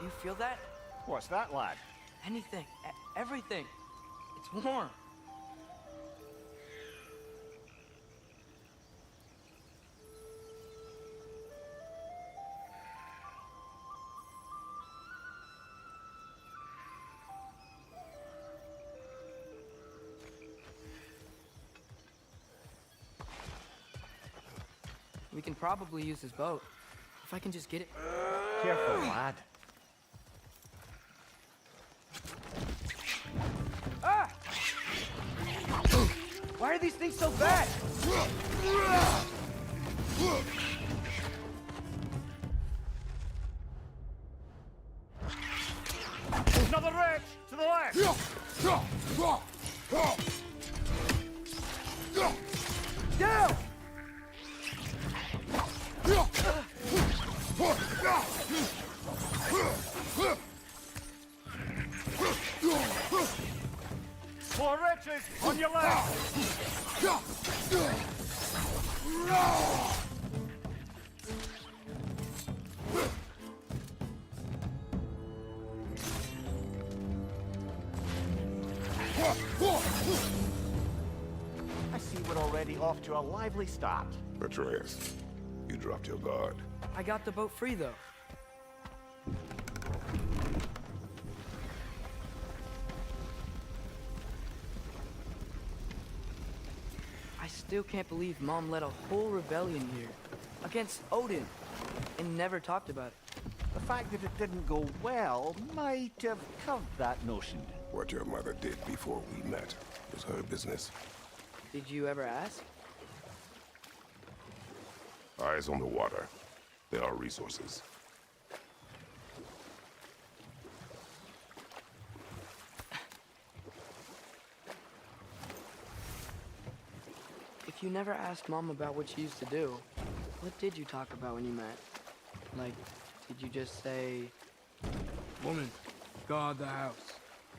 You feel that? What's that, lad? Anything. Everything. It's warm. We can probably use this boat. If I can just get it... Careful, lad. Ah! Why are these things so bad? Another wretch! To the left! Down! More wretches! On your left! I see we're already off to a lively start. Atreus, you dropped your guard. I got the boat free, though. I still can't believe Mom led a whole rebellion here. Against Odin. And never talked about it. The fact that it didn't go well might have curved that notion. What your mother did before we met was her business. Did you ever ask? Eyes on the water. There are resources. If you never asked Mom about what she used to do, what did you talk about when you met? Like, did you just say... Woman, guard the house.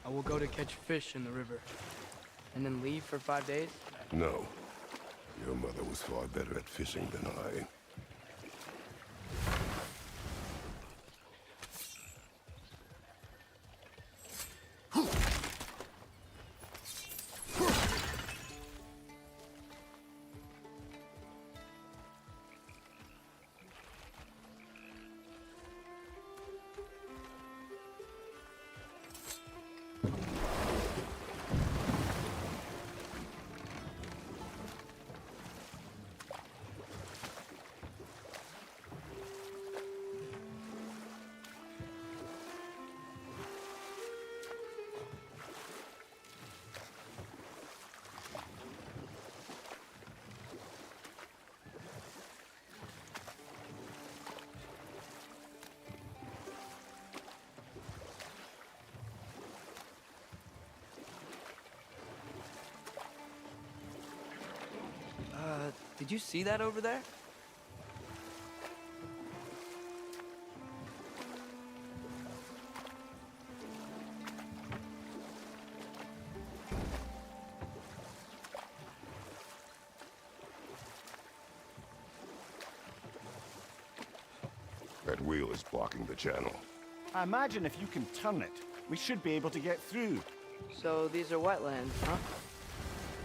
I will go to catch fish in the river. And then leave for 5 days? No. Your mother was far better at fishing than I. Did you see that over there? That wheel is blocking the channel. I imagine if you can turn it, we should be able to get through. So these are wetlands, huh?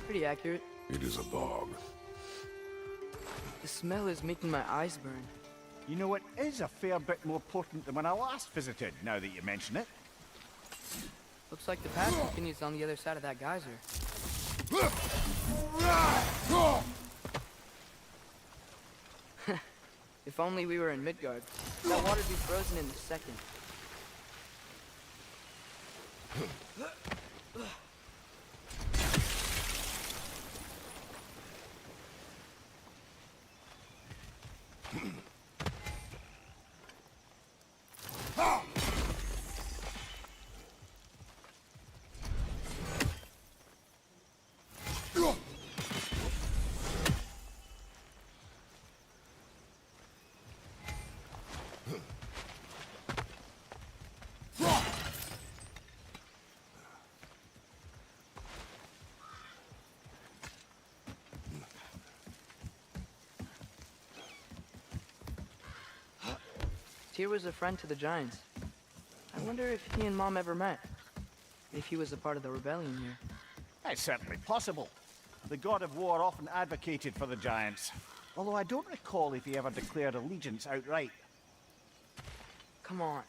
Pretty accurate. It is a bog. The smell is making my eyes burn. You know, it is a fair bit more potent than when I last visited, now that you mention it. Looks like the path continues on the other side of that geyser. If only we were in Midgard. That water'd be frozen in a second. Tyr was a friend to the giants. I wonder if he and Mom ever met. If he was a part of the rebellion here. It's certainly possible. The god of war often advocated for the giants. Although I don't recall if he ever declared allegiance outright. Come on.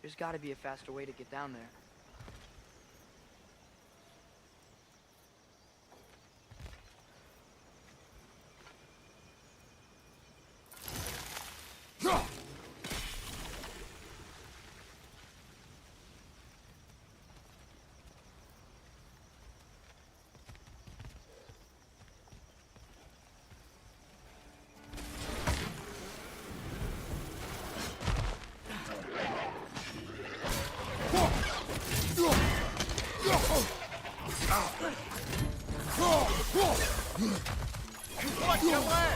There's gotta be a faster way to get down there. Watch your left!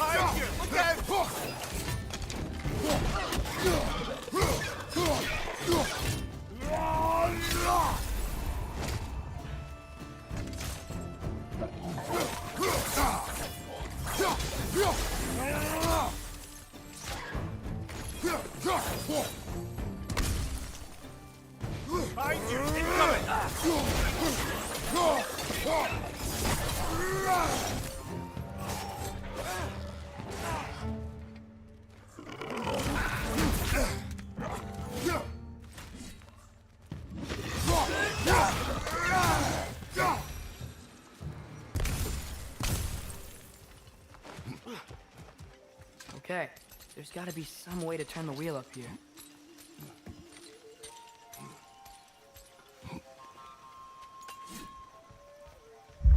Behind you! Look out! Behind you! Okay, there's gotta be some way to turn the wheel up here.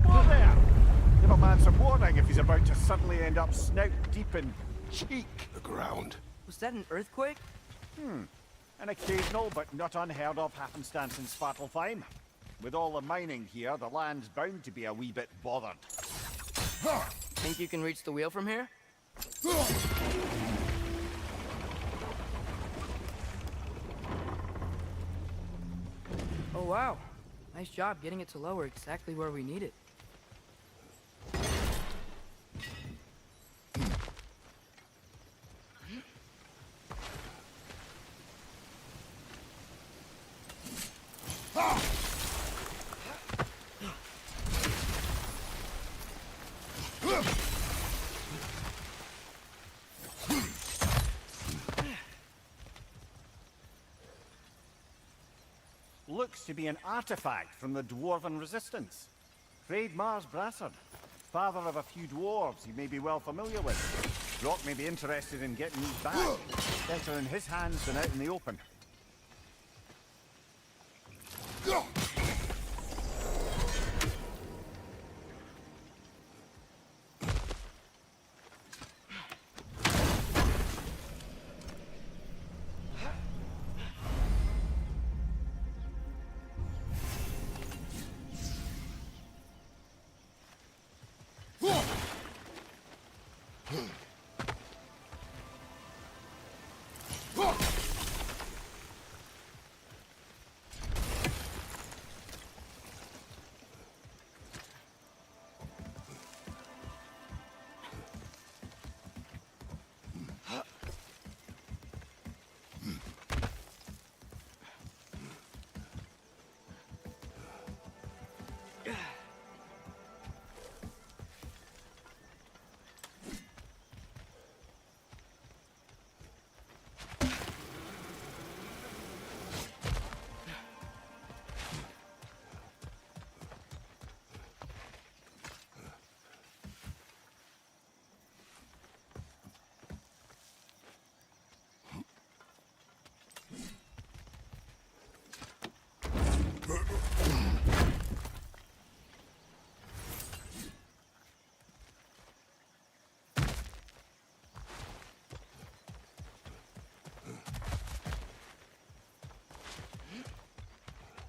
Whoa there! Give a man some warning if he's about to suddenly end up snout deep in cheek. The ground. Was that an earthquake? An occasional but not unheard of happenstance in Svartalfheim. With all the mining here, the land's bound to be a wee bit bothered. Think you can reach the wheel from here? Oh wow, nice job getting it to lower exactly where we need it. Looks to be an artifact from the Dwarven Resistance. Mars Brassard, father of a few dwarves you may be well familiar with. Rock may be interested in getting these back. Better in his hands than out in the open.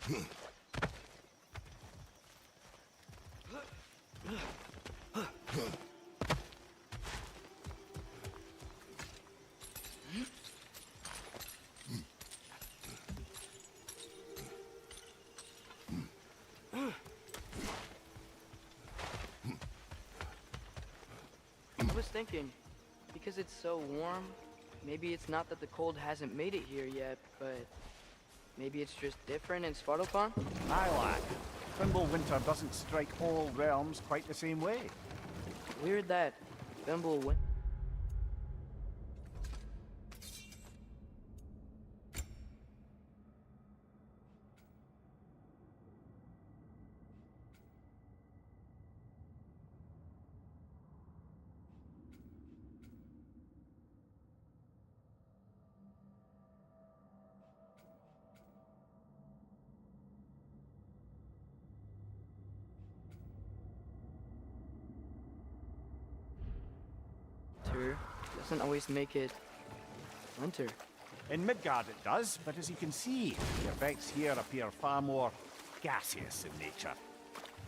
I was thinking, because it's so warm, maybe it's not that the cold hasn't made it here yet, but maybe it's just different in Svartalfheim? Aye, lad. Winter doesn't strike all realms quite the same way. Weird that Thimble. Doesn't always make it winter. In Midgard it does, but as you can see, the effects here appear far more gaseous in nature.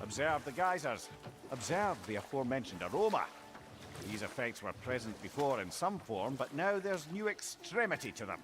Observe the geysers. Observe the aforementioned aroma. These effects were present before in some form, but now there's new extremity to them.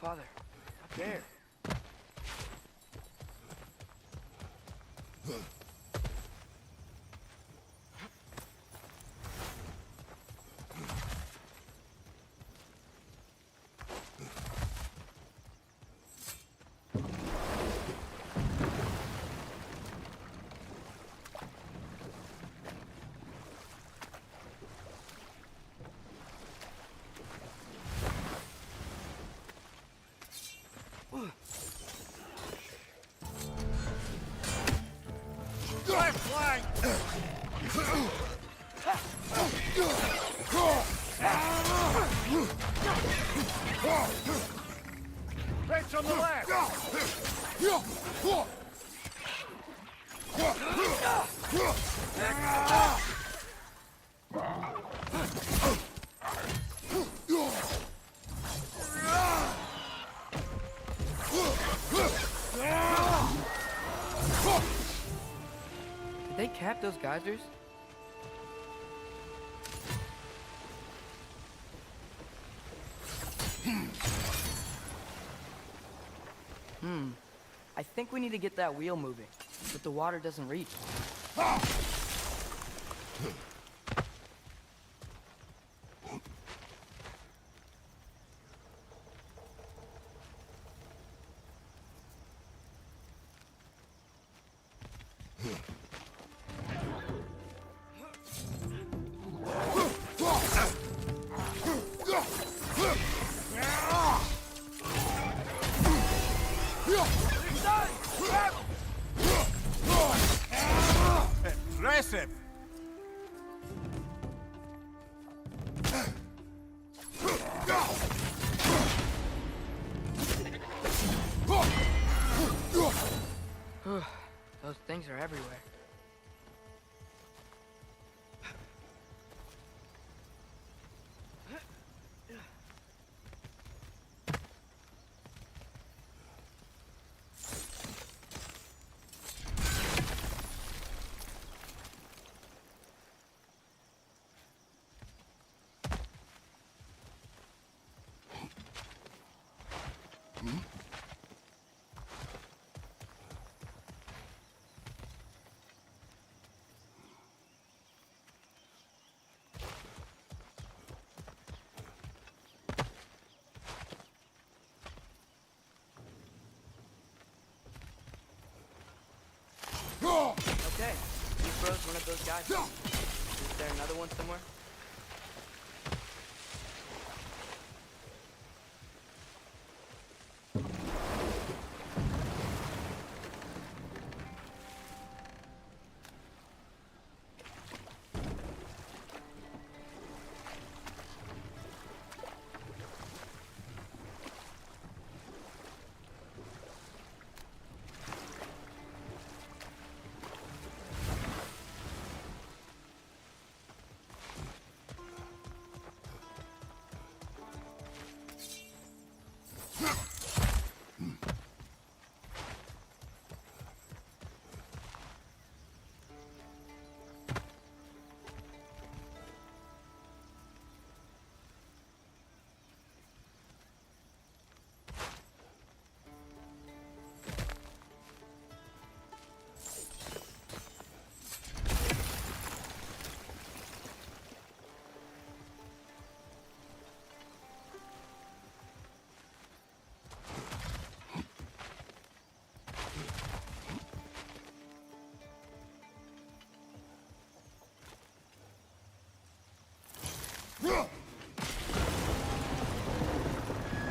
Father, up there. Left flank! Right on the left! Did they cap those geysers? I think we need to get that wheel moving, but the water doesn't reach. Impressive! Those things are everywhere. suppose one of those guys. Is there another one somewhere?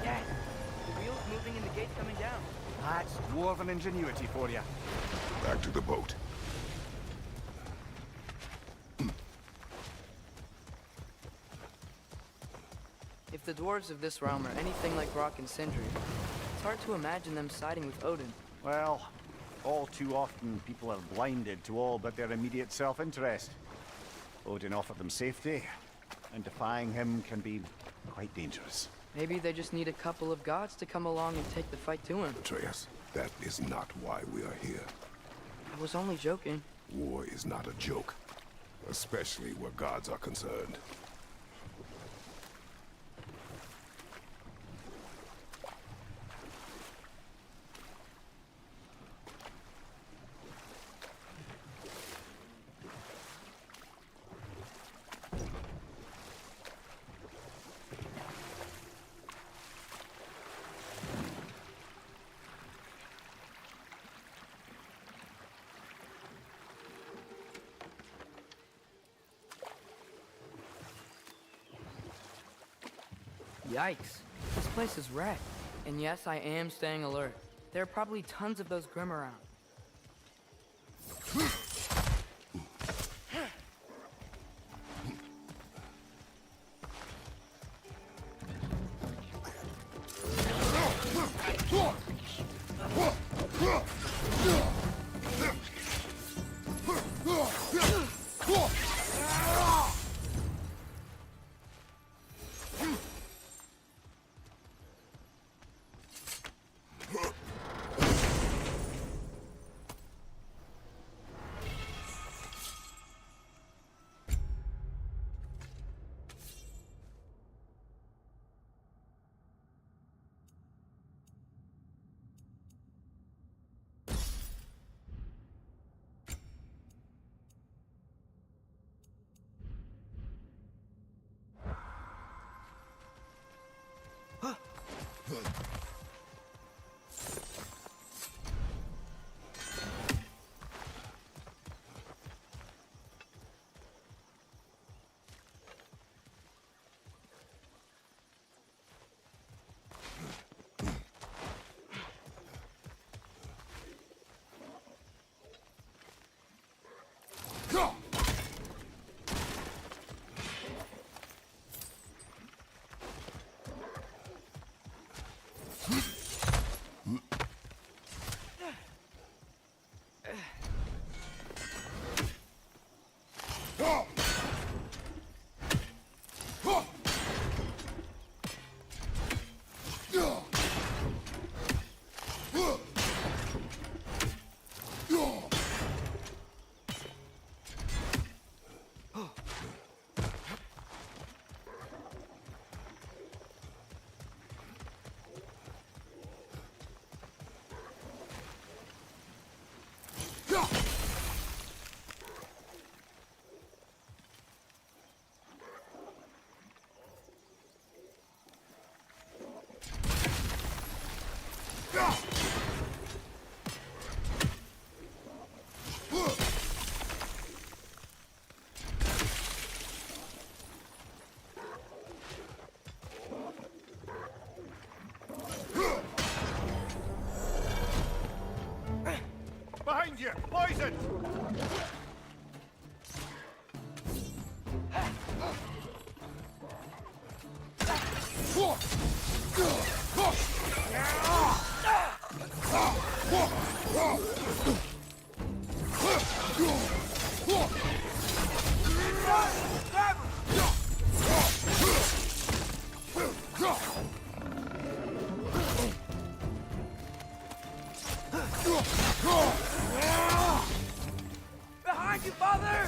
Yes! The wheel's moving and the gate's coming down. That's dwarven ingenuity for you. Back to the boat. If the dwarves of this realm are anything like Rock and Sindri, it's hard to imagine them siding with Odin. Well, all too often people are blinded to all but their immediate self-interest. Odin offered them safety, and defying him can be quite dangerous. Maybe they just need a couple of gods to come along and take the fight to him. Atreus, that is not why we are here. I was only joking. War is not a joke, especially where gods are concerned. Yikes. This place is wrecked. And yes, I am staying alert. There are probably tons of those Grim around. poison! Behind you, father!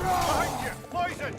Behind you! Poison!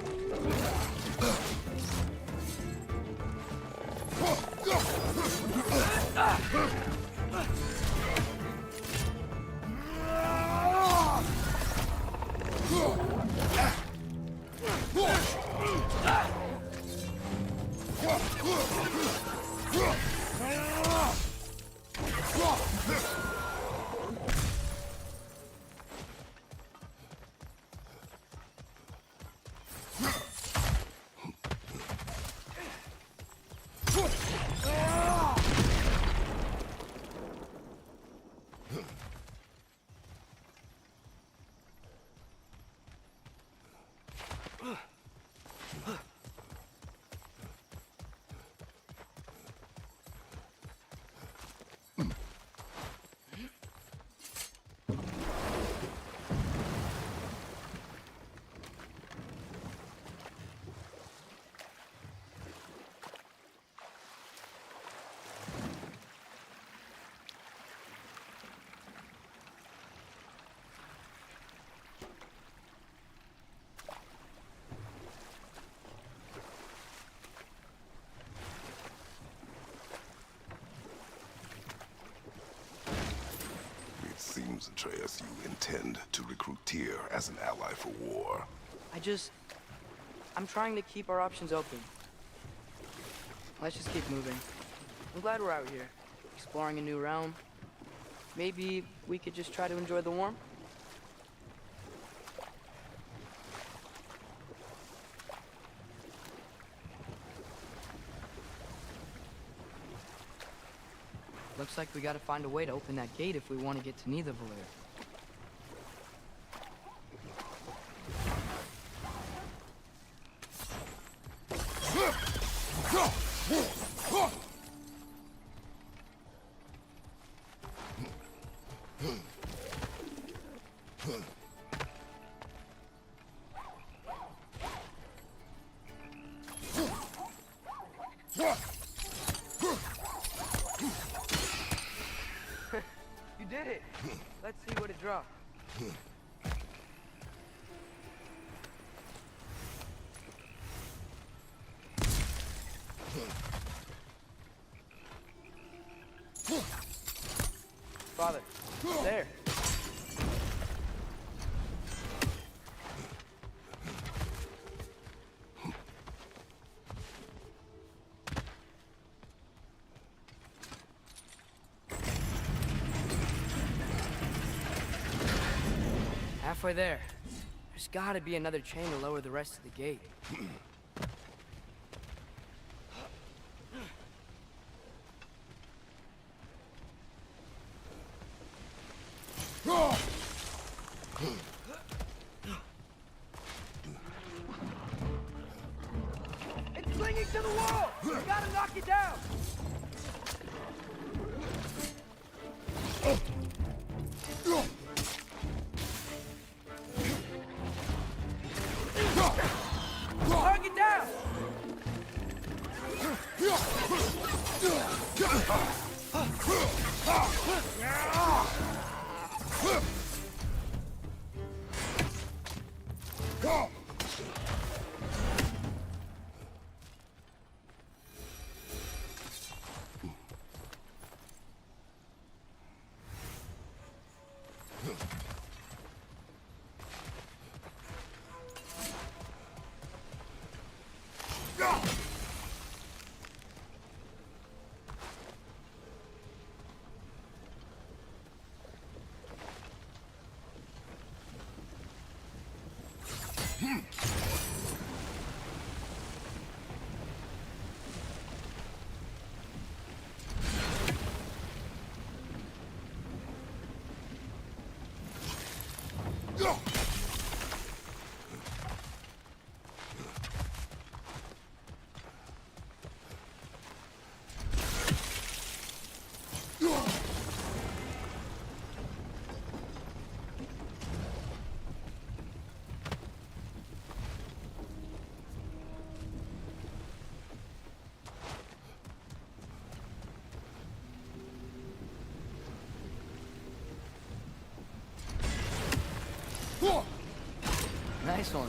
It seems, Atreus, you intend to recruit Tyr as an ally for war. I'm trying to keep our options open. Let's just keep moving. I'm glad we're out here, exploring a new realm. Maybe we could just try to enjoy the warmth? Looks like we gotta find a way to open that gate if we want to get to Nidavellir. You did it! Let's see what it dropped. Father, there. Halfway there. There's gotta be another chain to lower the rest of the gate. It's clinging to the wall! We gotta knock it down! Nice one.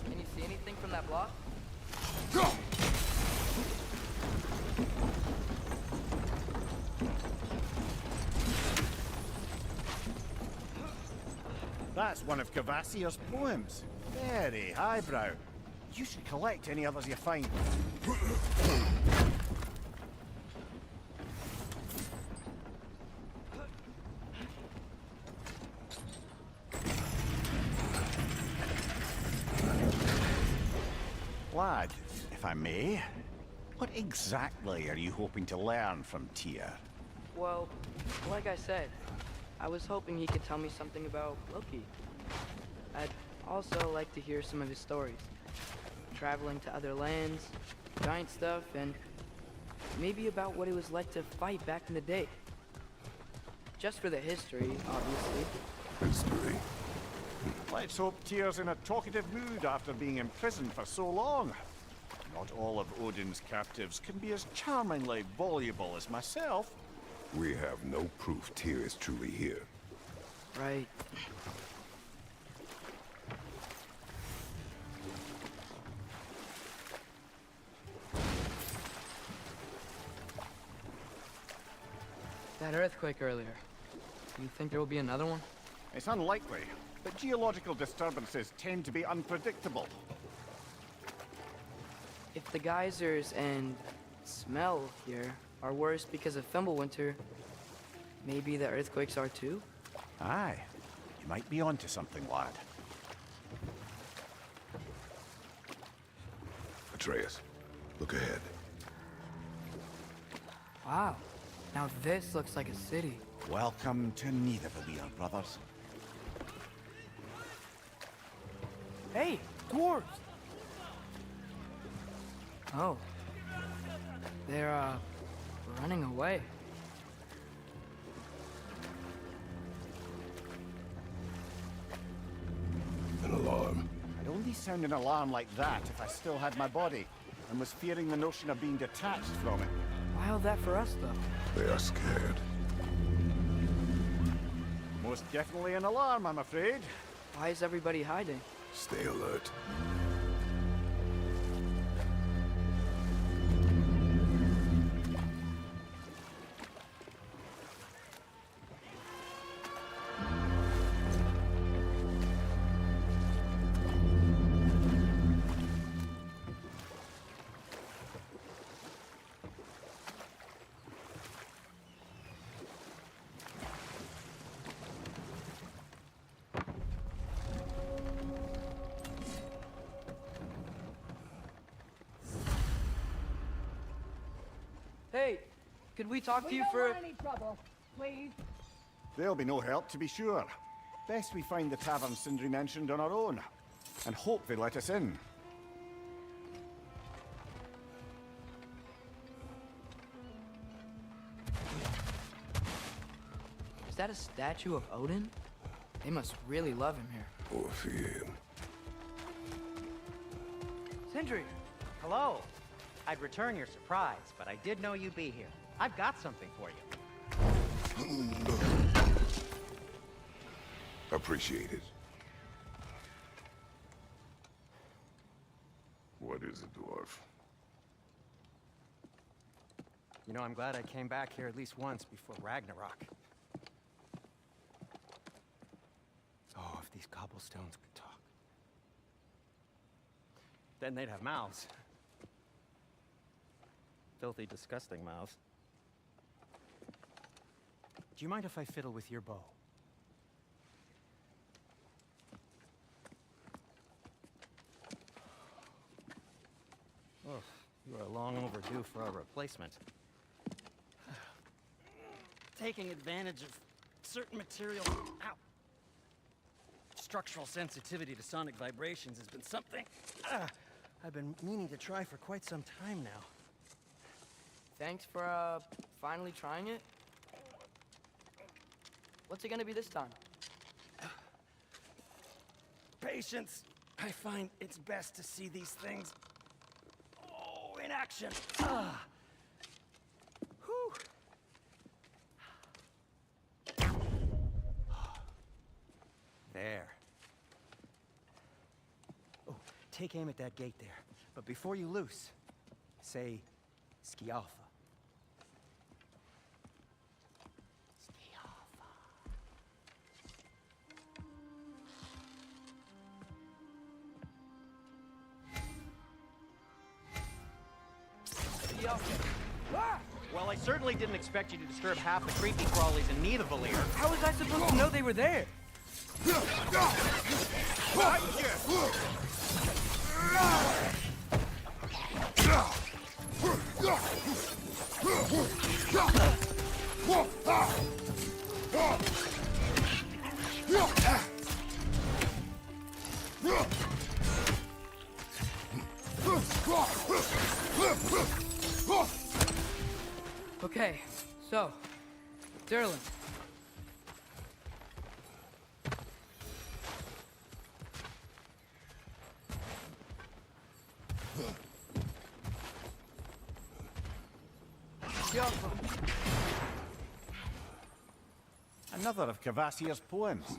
Can you see anything from that block? That's one of Cavassier's poems. Very highbrow. You should collect any others you find. Lad, if I may, what exactly are you hoping to learn from Tyr? Well, like I said, I was hoping he could tell me something about Loki. I'd also like to hear some of his stories. Traveling to other lands, giant stuff, and maybe about what it was like to fight back in the day. Just for the history, obviously. History. Let's hope Tyr's in a talkative mood after being imprisoned for so long. Not all of Odin's captives can be as charmingly voluble as myself. We have no proof Tyr is truly here. Right. That earthquake earlier. You think there will be another one? It's unlikely, but geological disturbances tend to be unpredictable. If the geysers and smell here are worse because of Fimbulwinter, maybe the earthquakes are too? Aye, you might be onto something, lad. Atreus, look ahead. Wow. Now this looks like a city. Welcome to Nidavellir, brothers. Hey, dwarves! Oh. They're, running away. An alarm. I'd only sound an alarm like that if I still had my body, and was fearing the notion of being detached from it. Why all that for us, though? They are scared. Most definitely an alarm, I'm afraid. Why is everybody hiding? Stay alert. Hey, could we talk to you don't for... want any trouble, please. There'll be no help, to be sure. Best we find the tavern Sindri mentioned on our own, and hope they let us in. Is that a statue of Odin? They must really love him here. Or fear him. Sindri! Hello. I'd return your surprise, but I did know you'd be here. I've got something for you. Appreciate it. What is it, dwarf? You know, I'm glad I came back here at least once before Ragnarok. Oh, if these cobblestones could talk. Then they'd have mouths. Filthy, disgusting mouths. Do you mind if I fiddle with your bow? Oh, you are long overdue for a replacement. Taking advantage of certain material. Ow! Structural sensitivity to sonic vibrations has been something I've been meaning to try for quite some time now. Thanks for, finally trying it. What's it gonna be this time? Patience. I find it's best to see these things, in action. Whew. There. Oh, take aim at that gate there. But before you loose, say, Skialfa. Well, I certainly didn't expect you to disturb half the creepy crawlies in need of Valir. How was I supposed to know they were there? Okay, so, Derlin. Another of Kvasir's poems.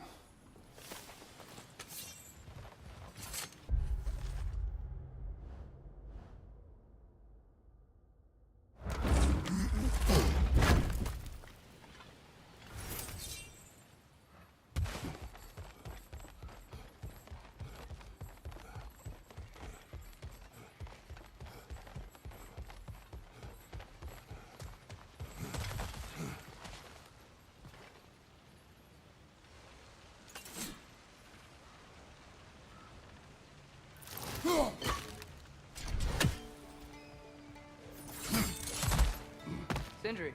Sindri,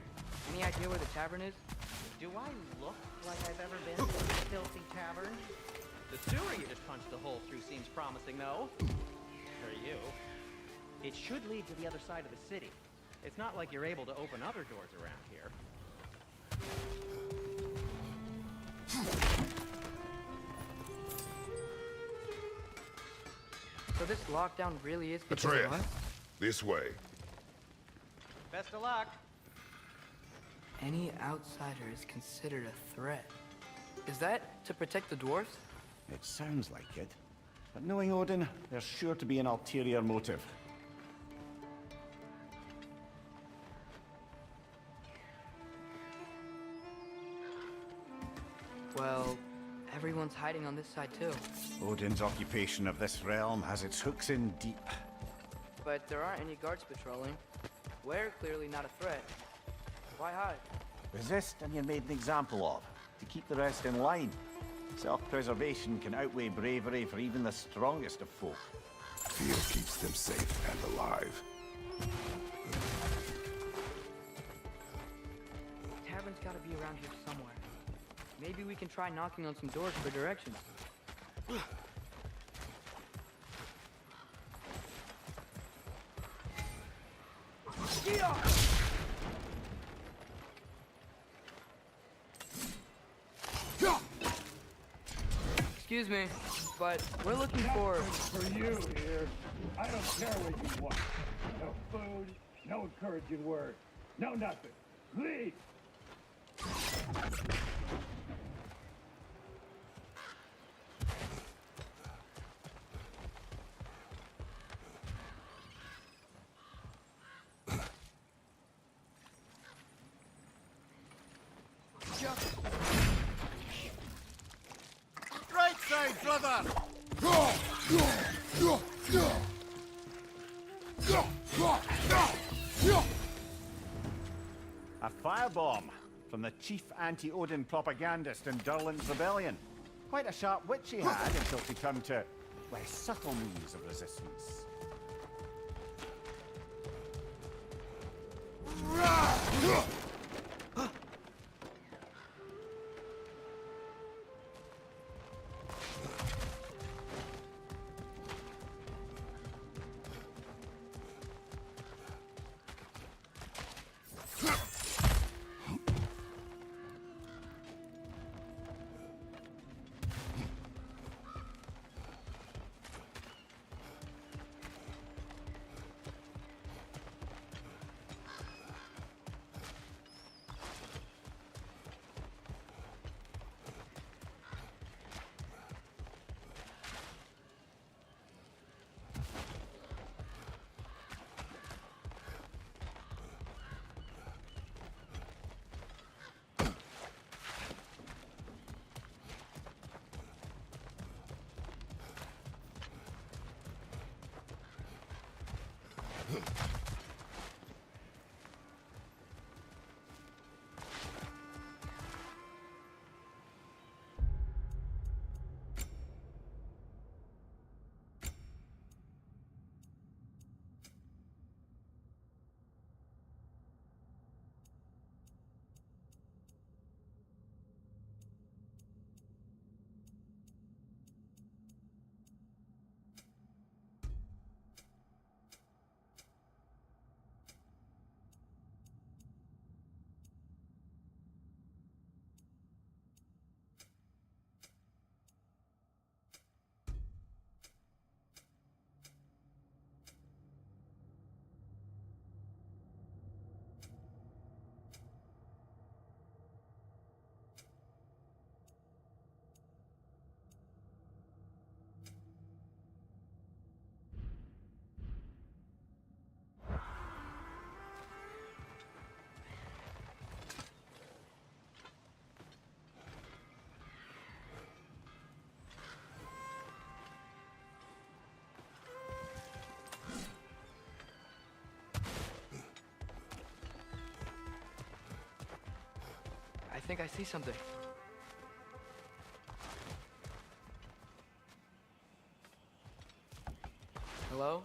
any idea where the tavern is? Do I look like I've ever been to a filthy tavern? The sewer you just punched the hole through seems promising, though. For you. It should lead to the other side of the city. It's not like you're able to open other doors around here. So this lockdown really is because Atreus, of us? this way. Best of luck. Any outsider is considered a threat. Is that to protect the dwarves? It sounds like it. But knowing Odin, there's sure to be an ulterior motive. Well, everyone's hiding on this side too. Odin's occupation of this realm has its hooks in deep. But there aren't any guards patrolling. We're clearly not a threat. Why hide? Resist and you're made an example of, to keep the rest in line. Self-preservation can outweigh bravery for even the strongest of folk. Fear keeps them safe and alive. Tavern's gotta be around here somewhere. Maybe we can try knocking on some doors for directions. Excuse me, but we're looking for... For you here, I don't care what you want. No food, no encouraging word. No nothing. Leave. Right side, brother! A firebomb from the chief anti-Odin propagandist in Durland's rebellion. Quite a sharp wit she had until she turned to less subtle means of resistance. I think I see something. Hello?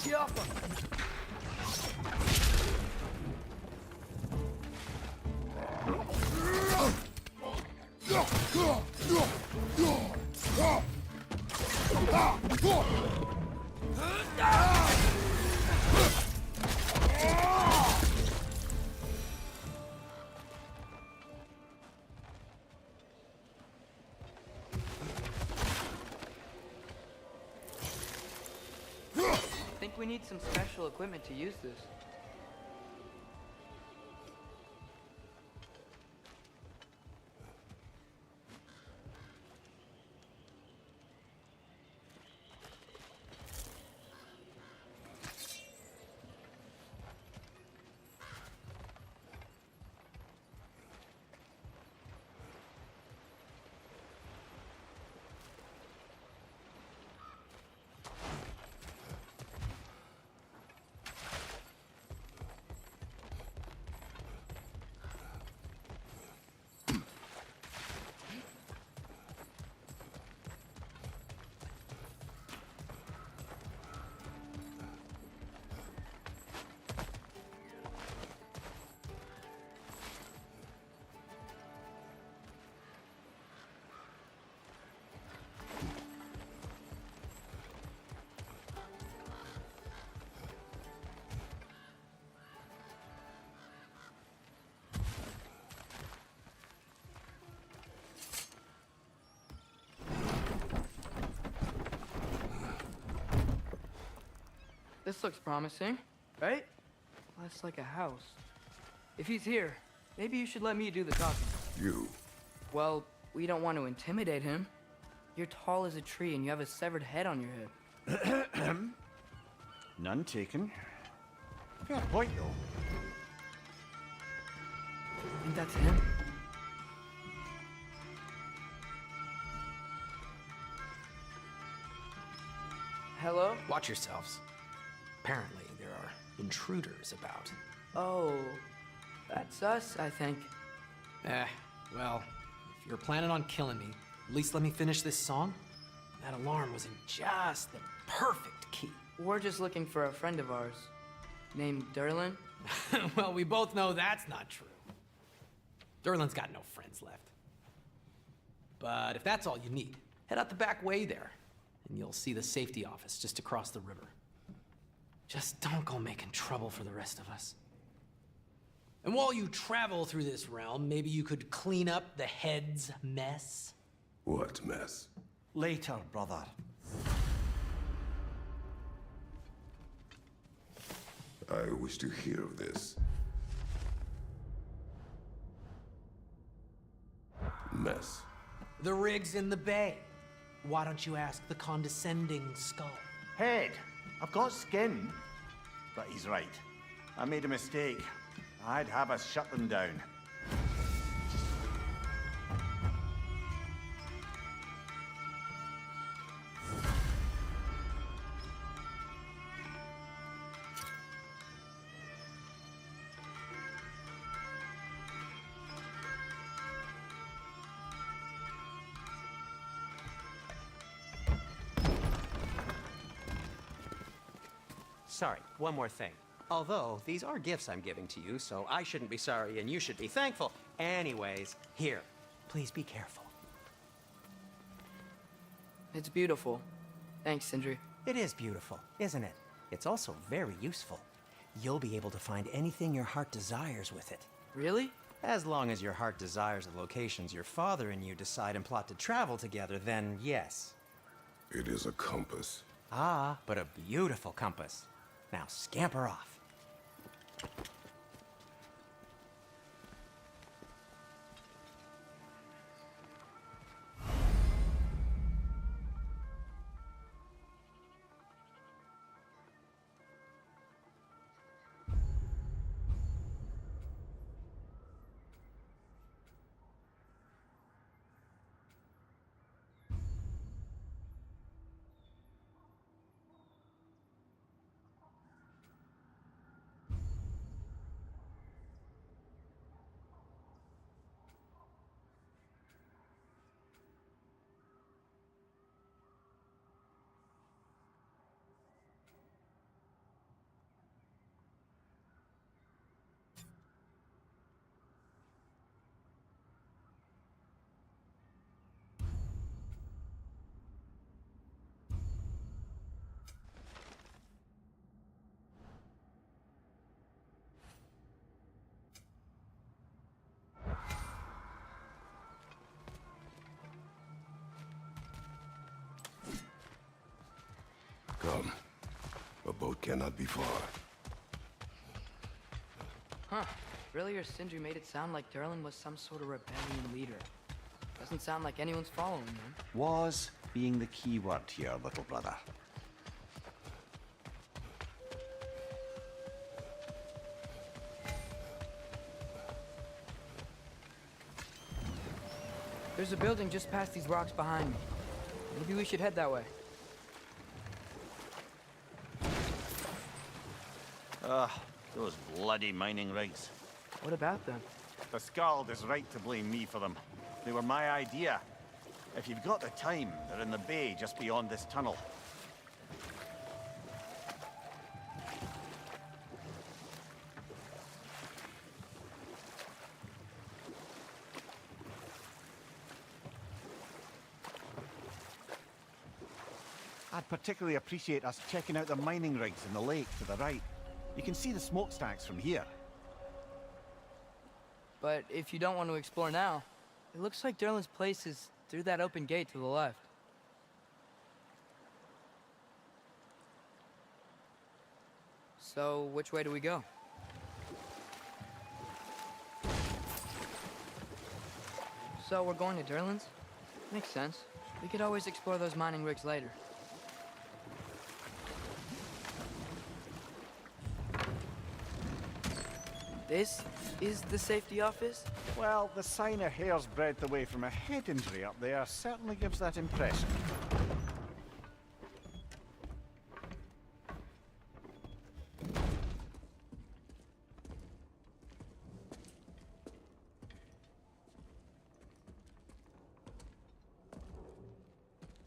Get off him! we need some special equipment to use this. This looks promising, right? Less like a house. If he's here, maybe you should let me do the talking. You. Well, we don't want to intimidate him. You're tall as a tree and you have a severed head on your head. None taken. Fair point, though. Think that's him? Hello? Watch yourselves. Apparently, there are intruders about. Oh, that's us, I think. Well, if you're planning on killing me, at least let me finish this song. That alarm was in just the perfect key. We're just looking for a friend of ours, named Derlin. Well, we both know that's not true. Derlin's got no friends left. But if that's all you need, head out the back way there, and you'll see the safety office just across the river. Just don't go making trouble for the rest of us. And while you travel through this realm, maybe you could clean up the head's mess? What mess? Later, brother. I wish to hear of this. Mess. The rig's in the bay. Why don't you ask the condescending skull? Head. I've got skin. But he's right. I made a mistake. I'd have us shut them down. Sorry, one more thing. Although, these are gifts I'm giving to you, so I shouldn't be sorry and you should be thankful. Anyways, here, please be careful. It's beautiful. Thanks, Sindri. It is beautiful, isn't it? It's also very useful. You'll be able to find anything your heart desires with it. Really? As long as your heart desires the locations your father and you decide and plot to travel together, then yes. It is a compass. Ah, but a beautiful compass. Now scamper off. it cannot be far. Huh. Really, or Sindri made it sound like Durlin was some sort of rebellion leader. Doesn't sound like anyone's following him. Was being the key word here, little brother. There's a building just past these rocks behind me. Maybe we should head that way. Those bloody mining rigs. What about them? The Skald is right to blame me for them. They were my idea. If you've got the time, they're in the bay just beyond this tunnel. I'd particularly appreciate us checking out the mining rigs in the lake to the right. You can see the smokestacks from here. But if you don't want to explore now, it looks like Durlin's place is through that open gate to the left. So, which way do we go? So, we're going to Durlin's? Makes sense. We could always explore those mining rigs later. This is the safety office? Well, the sign a hair's breadth away from a head injury up there certainly gives that impression.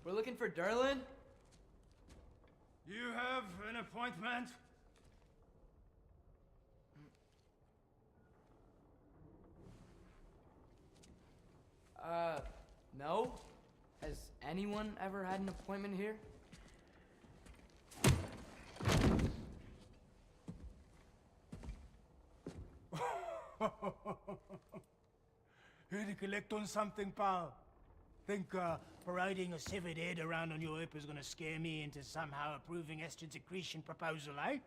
We're looking for Durlin? You have an appointment? No? Has anyone ever had an appointment here? Here to collect on something, pal? Think, parading a severed head around on your hip is gonna scare me into somehow approving estrogen secretion proposal, eh?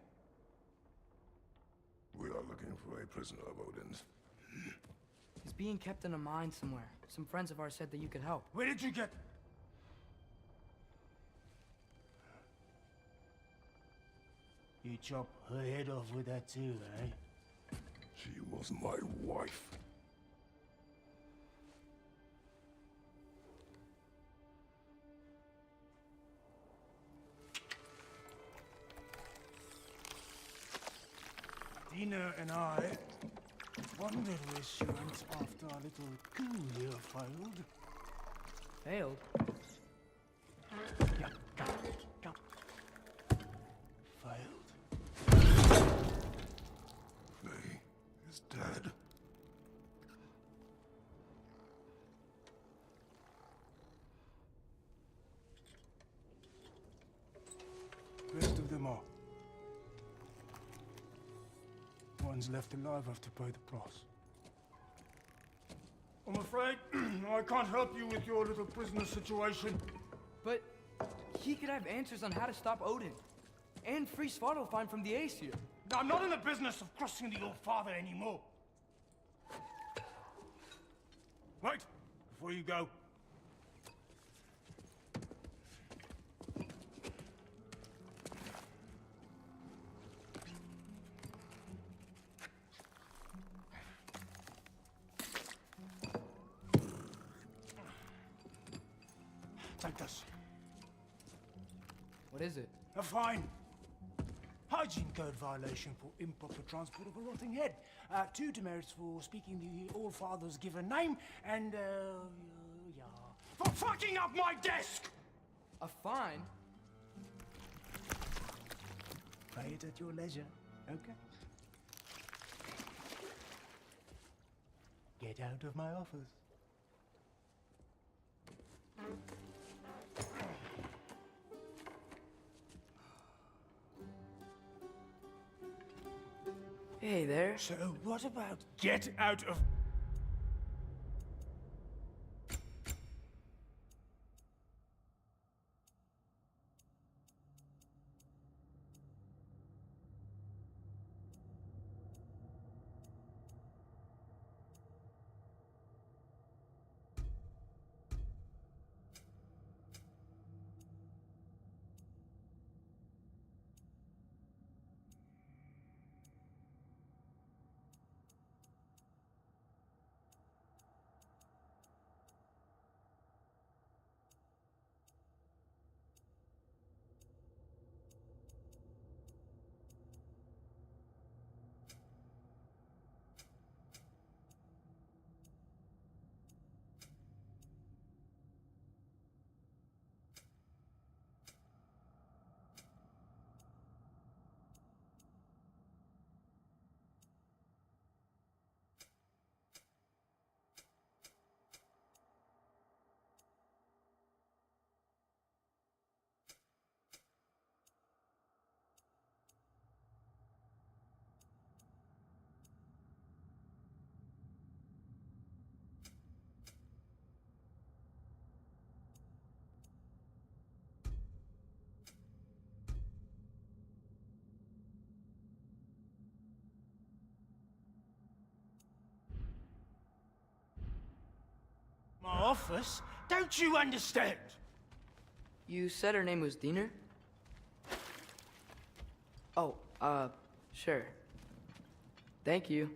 We are looking for a prisoner of Odin's. He's being kept in a mine somewhere. Some friends of ours said that you could help. Where did you get... You chop her head off with that too, eh? She was my wife. Dina and I wondered where she went after our little coup here failed. Failed? Yeah, come. Failed. Faye is dead. Rest of them are. One's left alive after pay the price. I'm afraid I can't help you with your little prisoner situation. But he could have answers on how to stop Odin. And free Svartalfheim from the Aesir. I'm not in the business of crossing the old father anymore. Wait, before you go. Take this. What is it? A fine. Hygiene code violation for improper transport of a rotting head. 2 demerits for speaking the All-Father's given name, and, yeah. For fucking up my desk! A fine? Pay it at your leisure, okay? Get out of my office. Hey there. So what about get out of... office. Don't you understand? You said her name was Diener? Oh, sure. Thank you.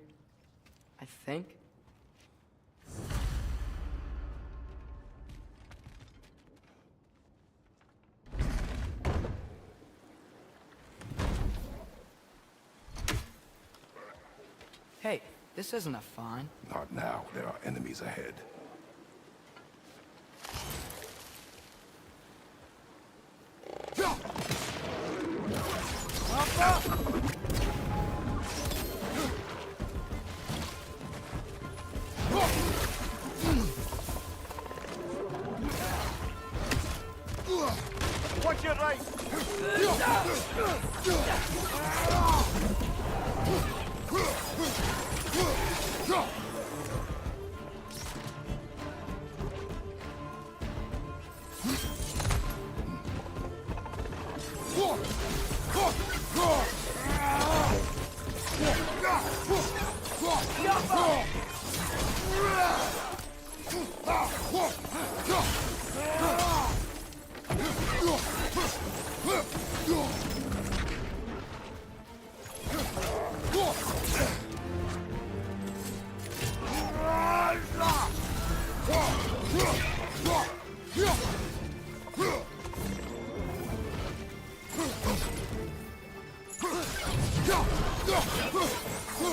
I think. Hey, this isn't a fine. Not now. There are enemies ahead. Watch your right!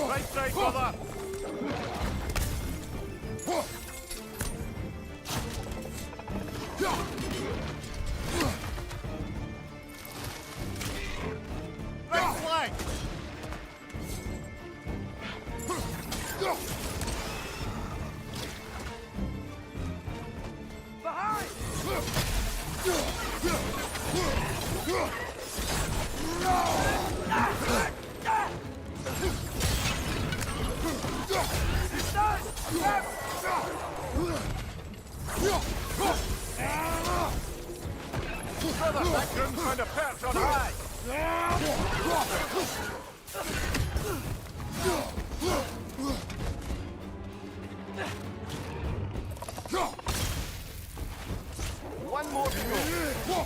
Right side, brother! Right flank! Brother, that groom's trying to perch on high! One more to go.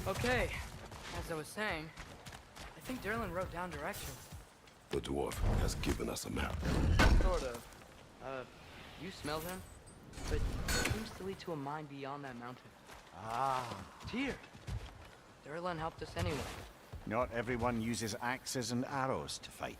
Okay, as I was saying, I think Derlin wrote down directions. The dwarf has given us a map. Sort of. You smelled him? But it seems to lead to a mine beyond that mountain. Ah. Tyr! Derlin helped us anyway. Not everyone uses axes and arrows to fight.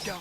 Go.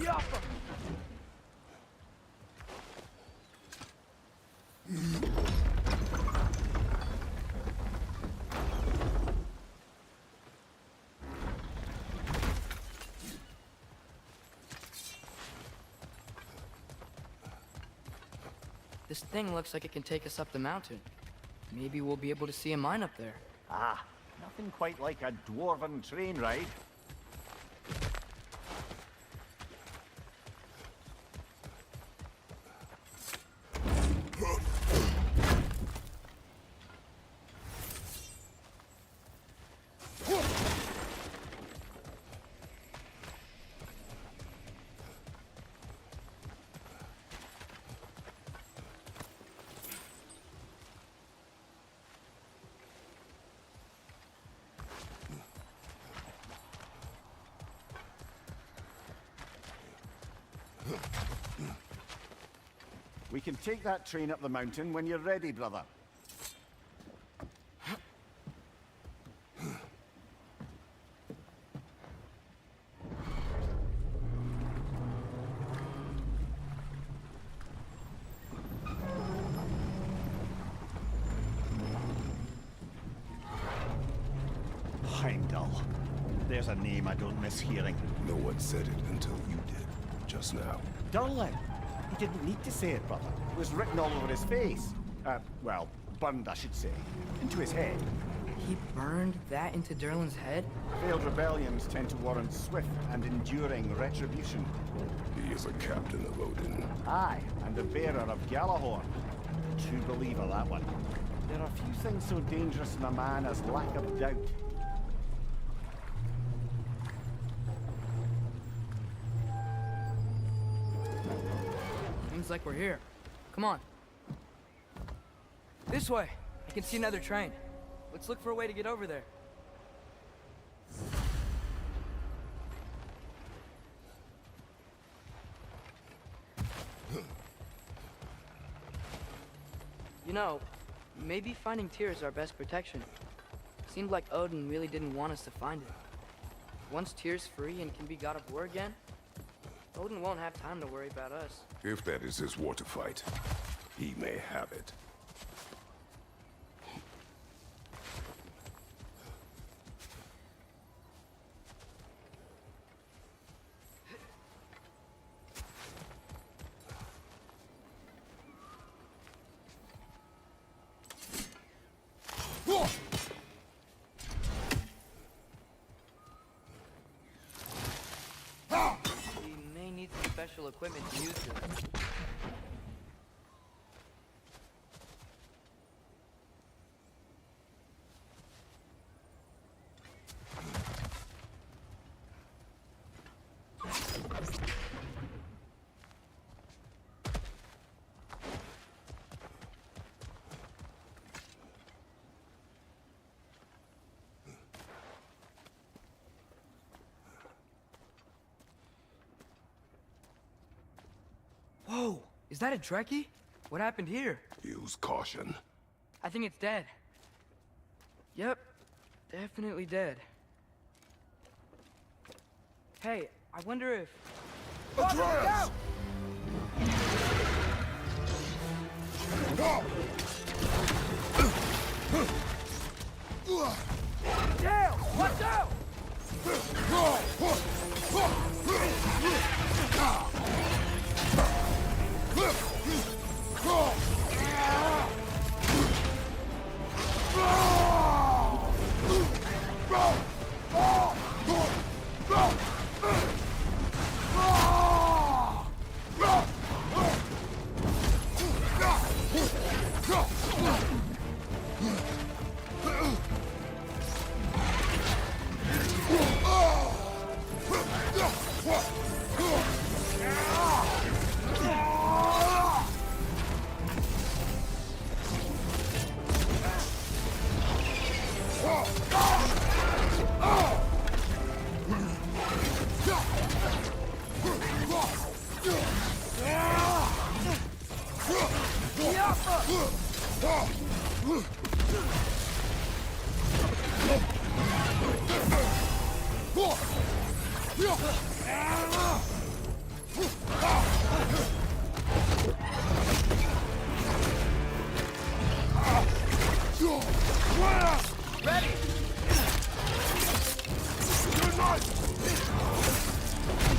Yappa! This thing looks like it can take us up the mountain. Maybe we'll be able to see a mine up there. Ah, nothing quite like a dwarven train ride. We can take that train up the mountain when you're ready, brother. Heimdall. There's a name I don't miss hearing. No one said it until you did, just now. Durlin. He didn't need to say it, brother. It was written all over his face. Well, burned, I should say. Into his head. He burned that into Durlin's head? Failed rebellions tend to warrant swift and enduring retribution. He is a captain of Odin. Aye, and the bearer of Galahorn. True believer, that one. There are few things so dangerous in a man as lack of doubt. Seems like we're here. Come on. This way. I can see another train. Let's look for a way to get over there. You know, maybe finding Tyr is our best protection. Seemed like Odin really didn't want us to find it. Once Tyr's free and can be god of war again, Odin won't have time to worry about us. If that is his war to fight, he may have it. We may need some special equipment to use this. Whoa! Is that a Trekkie? What happened here? Use caution. I think it's dead. Yep, definitely dead. Hey, I wonder if... Atreus! Damn! Watch out!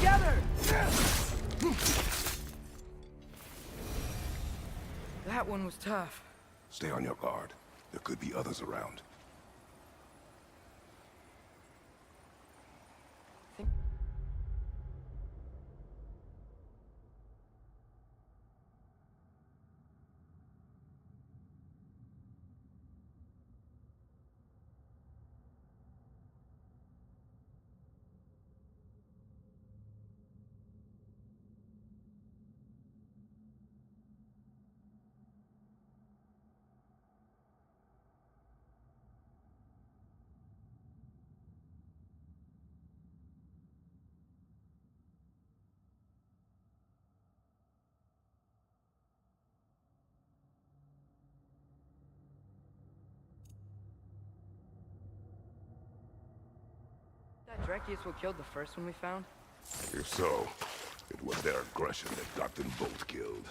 together! That one was tough. Stay on your guard. There could be others around. That Drekius what killed the first one we found? If so, it was their aggression that got them both killed.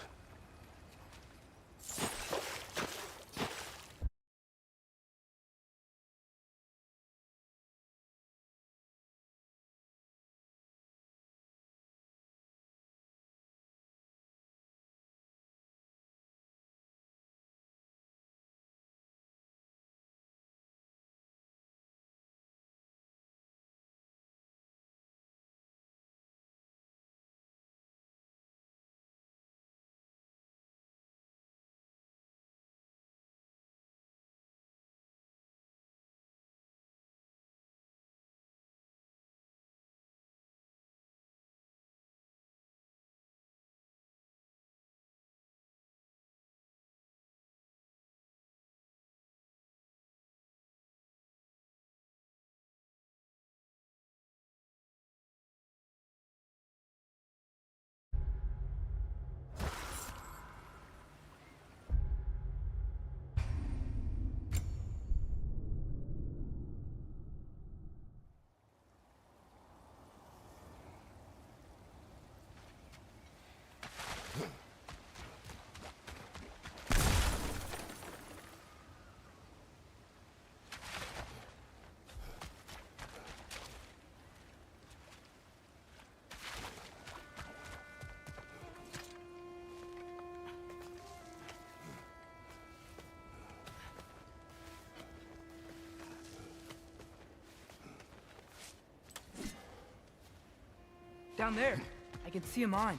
Down there. I can see a mine.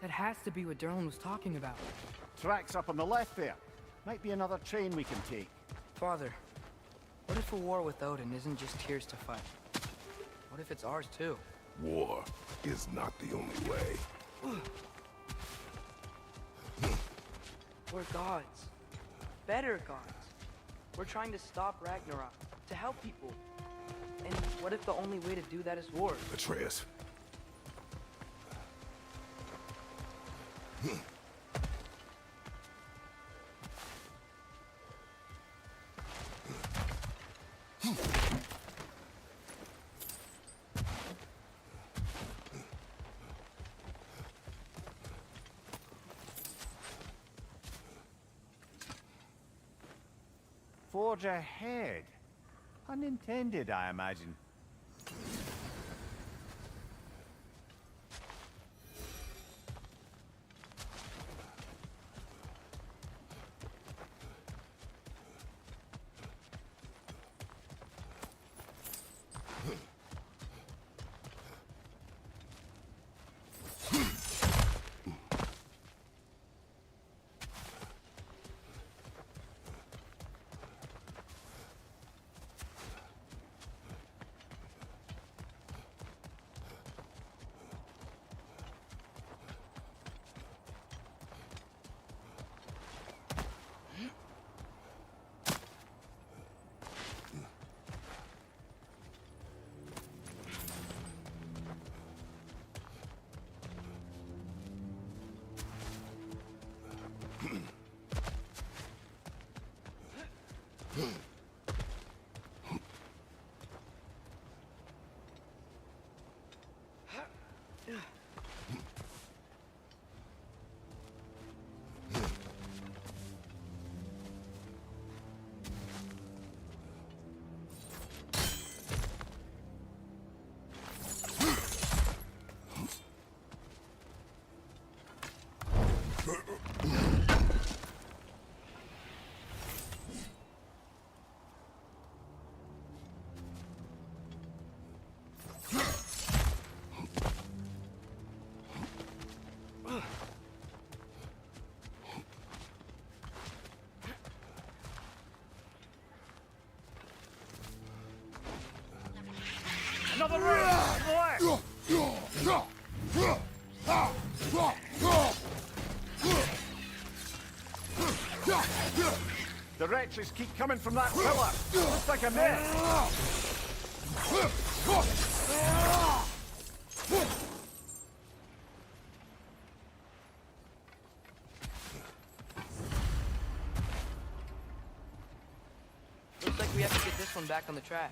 That has to be what Derlin was talking about. Tracks up on the left there. Might be another train we can take. Father, what if a war with Odin isn't just tears to fight? What if it's ours too? War is not the only way. We're gods. Better gods. We're trying to stop Ragnarok, to help people. And what if the only way to do that is war? Atreus. Forge ahead. Unintended, I imagine. left! The wretches keep coming from that pillar. Looks like a mess. Looks like we have to get this one back on the track.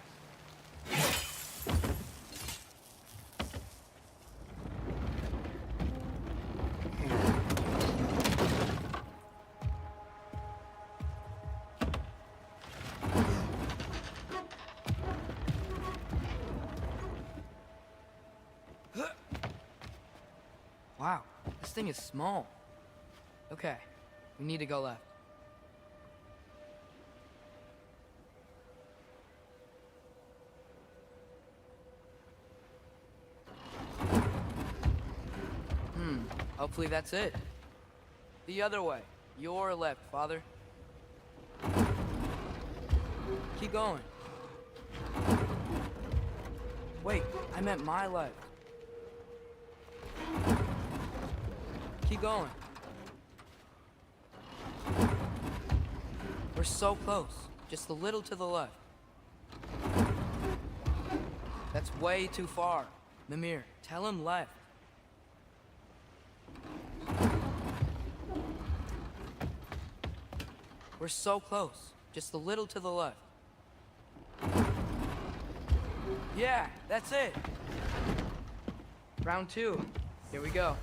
Wow, this thing is small. Okay, we need to go left. Hopefully that's it. The other way. Your left, Father. Keep going. Wait, I meant my left. Keep going. We're so close. Just a little to the left. That's way too far. Mimir, tell him left. We're so close. Just a little to the left. Yeah, that's it. Round 2. Here we go.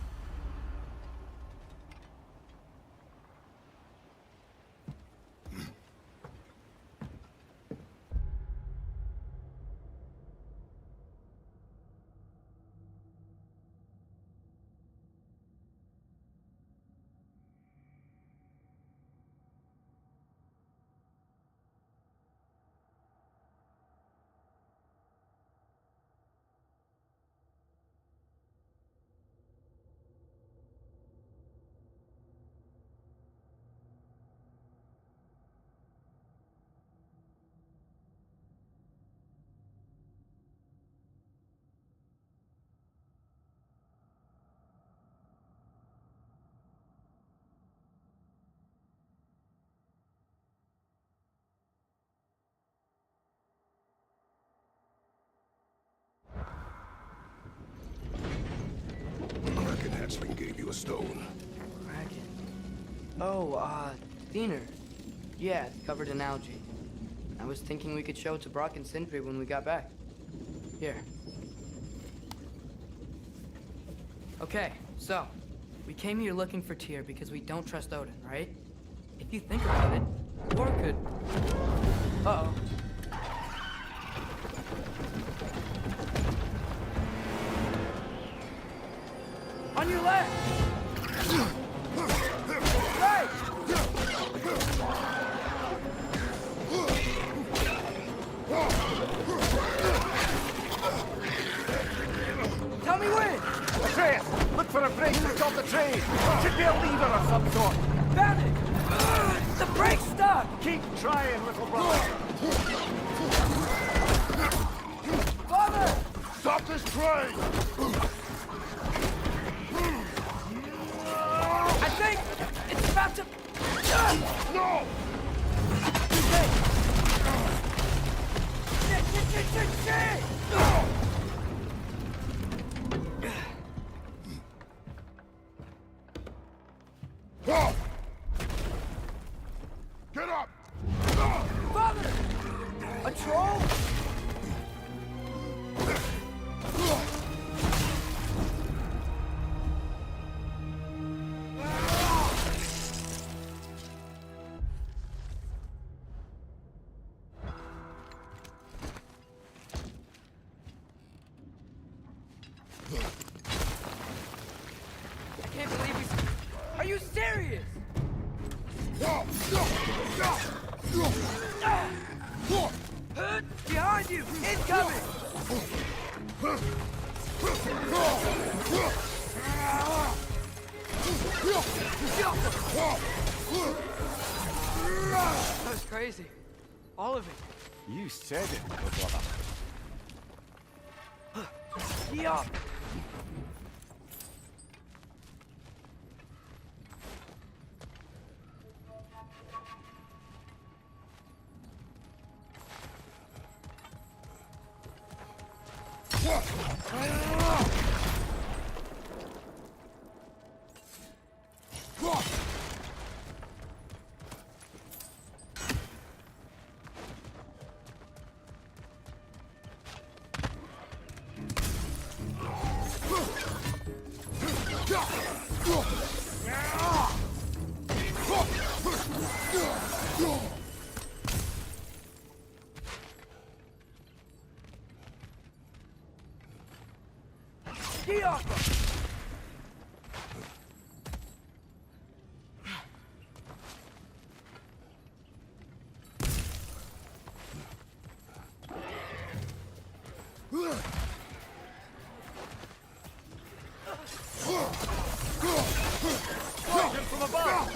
Kraken hatchling gave you a stone. Kraken. Oh, Thinner. Yeah, it's covered in algae. I was thinking we could show it to Brock and Sindri when we got back. Here. Okay, so, we came here looking for Tyr because we don't trust Odin, right? If you think about it, Thor could... Uh-oh. On your left! Right! Tell me when! Atreus, look for a break to stop the train. Should be a lever of some sort. Found it! The brake's stuck! Keep trying, little brother. Father! Stop this train! I think it's about to... No! Shit! Oh! Get up! Father! A troll? I can't believe we... Are you serious? Behind you! Incoming! That was crazy. All of it. You said it, little brother. From above!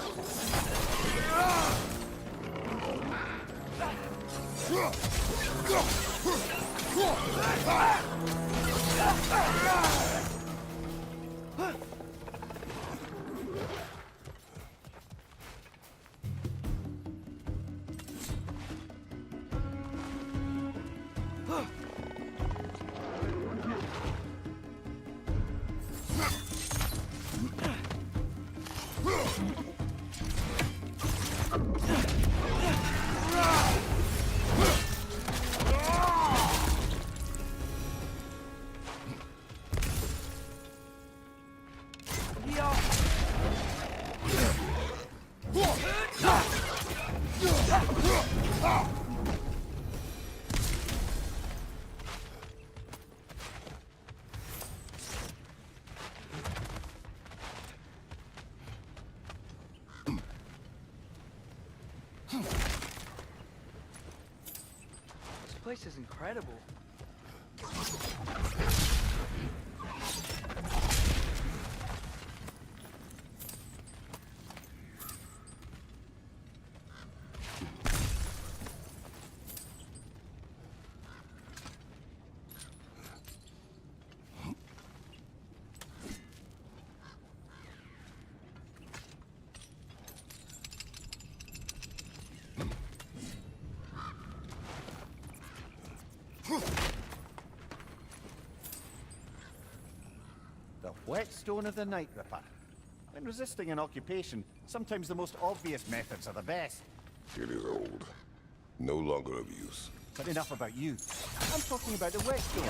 This place is incredible. The whetstone of the Night Ripper. When resisting an occupation, sometimes the most obvious methods are the best. It is old. No longer of use. But enough about you. I'm talking about the whetstone.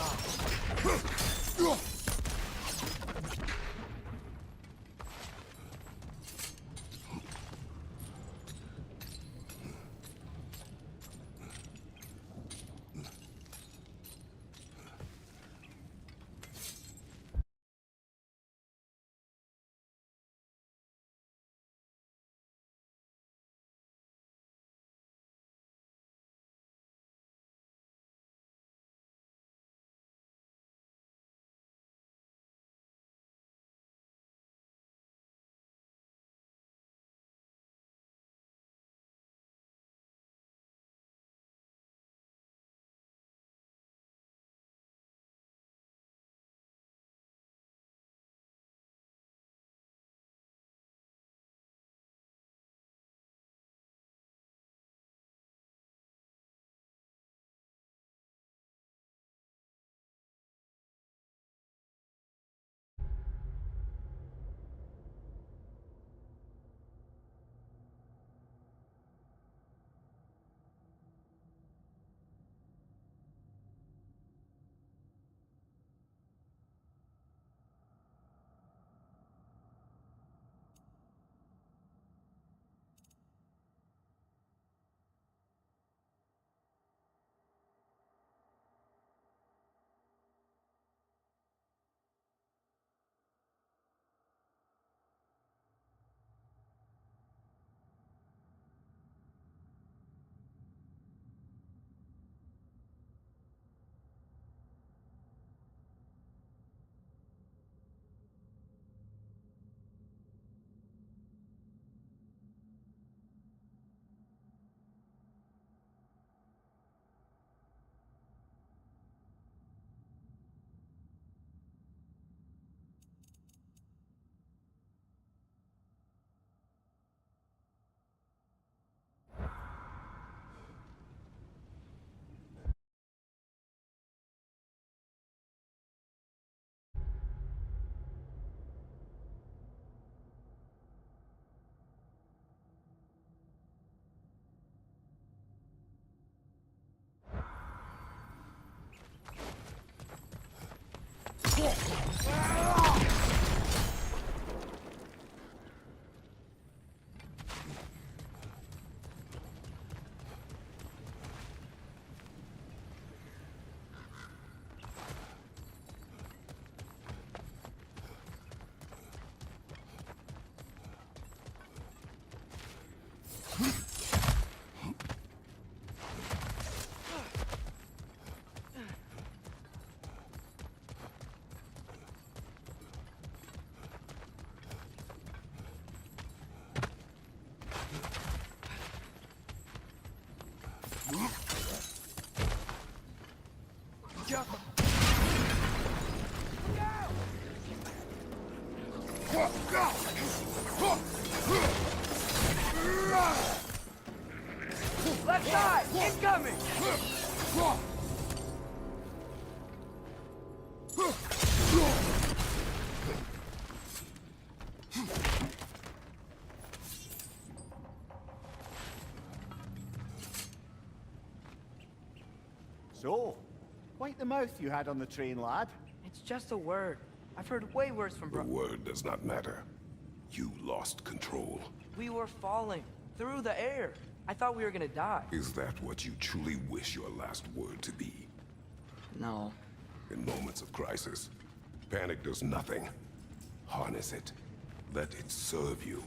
Left side! Incoming! So, quite the mouth you had on the train, lad. It's just a word. I've heard way worse from The word does not matter. You lost control. We were falling through the air. I thought we were gonna die. Is that what you truly wish your last word to be? No. In moments of crisis, panic does nothing. Harness it. Let it serve you.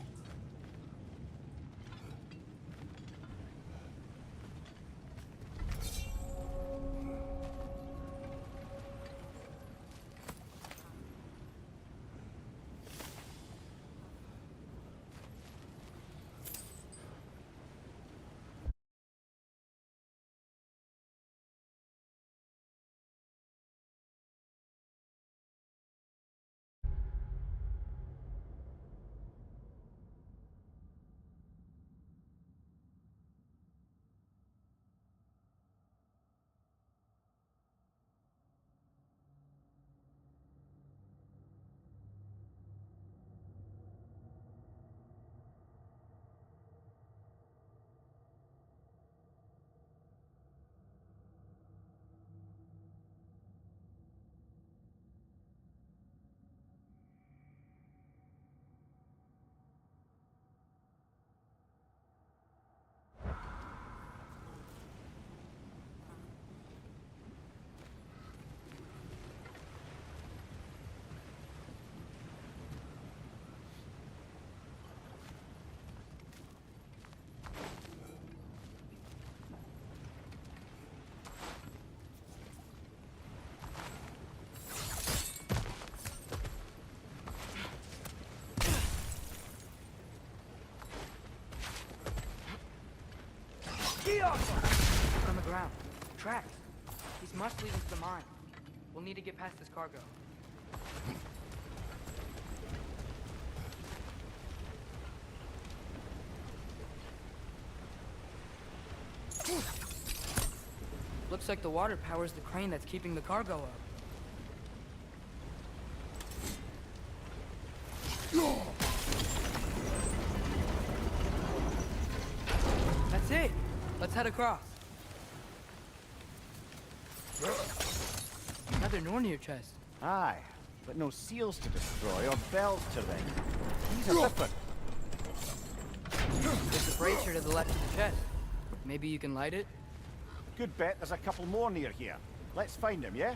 On the ground. Tracks. These must lead us to the mine. We'll need to get past this cargo. Looks like the water powers the crane that's keeping the cargo up. That's it. Let's head across. Another Nornir chest. Aye, but no seals to destroy or bells to ring. These are different. There's a bracer to the left of the chest. Maybe you can light it? Good bet there's a couple more near here. Let's find them, yeah?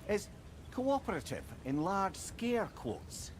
Is cooperative in large scare quotes.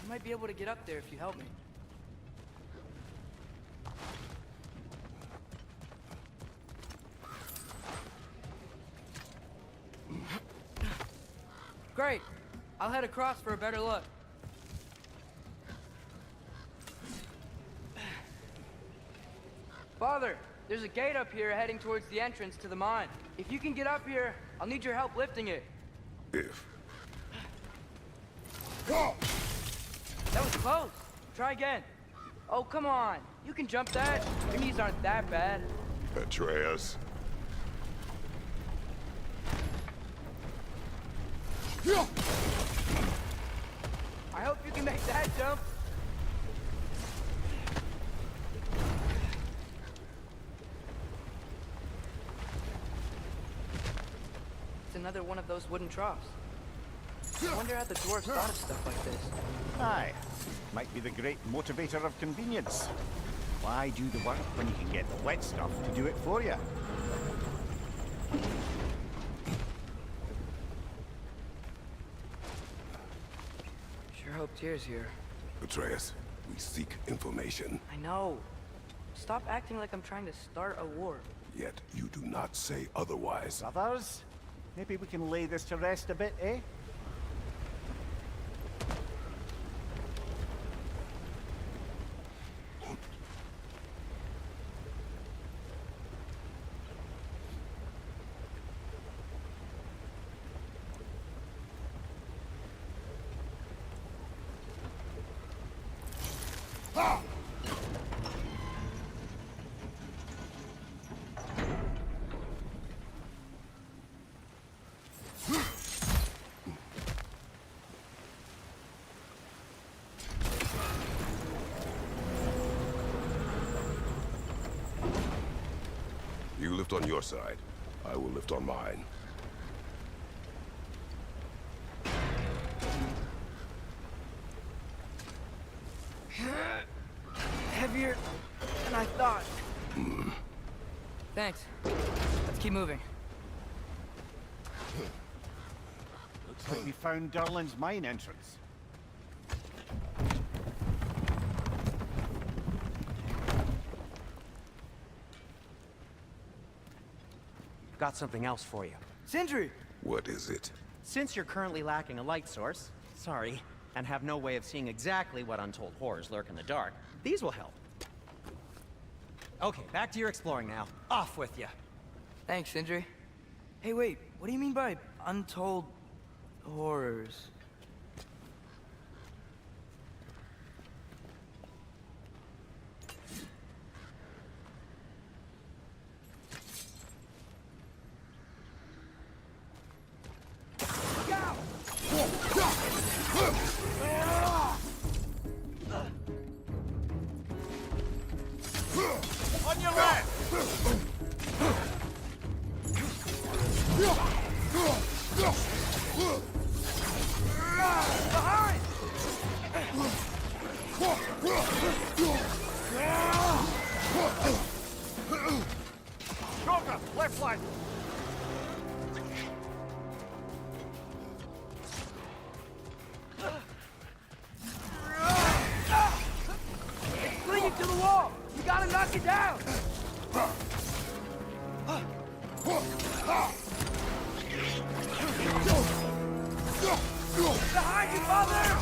I might be able to get up there if you help me. Great. I'll head across for a better look. Father, there's a gate up here heading towards the entrance to the mine. If you can get up here, I'll need your help lifting it. If. That was close. Try again. Oh, come on. You can jump that. Your knees aren't that bad. Atreus. I hope you can make that jump. It's another one of those wooden troughs. I wonder how the dwarves thought of stuff like this. Aye. Might be the great motivator of convenience. Why do the work when you can get the wet stuff to do it for you? Sure hope Tyr's here. Atreus, we seek information. I know. Stop acting like I'm trying to start a war. Yet you do not say otherwise. Brothers, maybe we can lay this to rest a bit, eh? You lift on your side. I will lift on mine. Heavier than I thought. Thanks. Let's keep moving. Looks like we found Durlin's mine entrance. Got something else for you. Sindri! What is it? Since you're currently lacking a light source, sorry, and have no way of seeing exactly what untold horrors lurk in the dark, these will help. Okay, back to your exploring now. Off with you. Thanks, Sindri. Hey, wait. What do you mean by untold horrors? on! It's clinging to the wall! You gotta knock it down! Behind you, Father!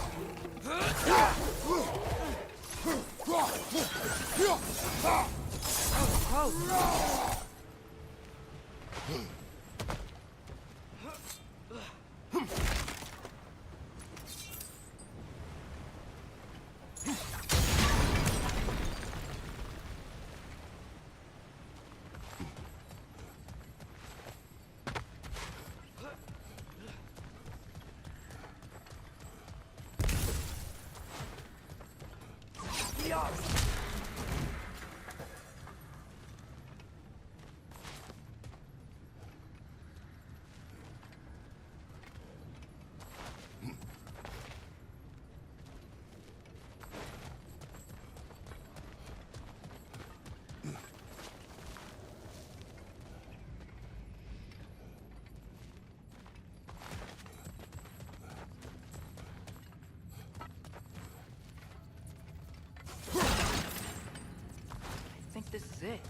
I think this is it.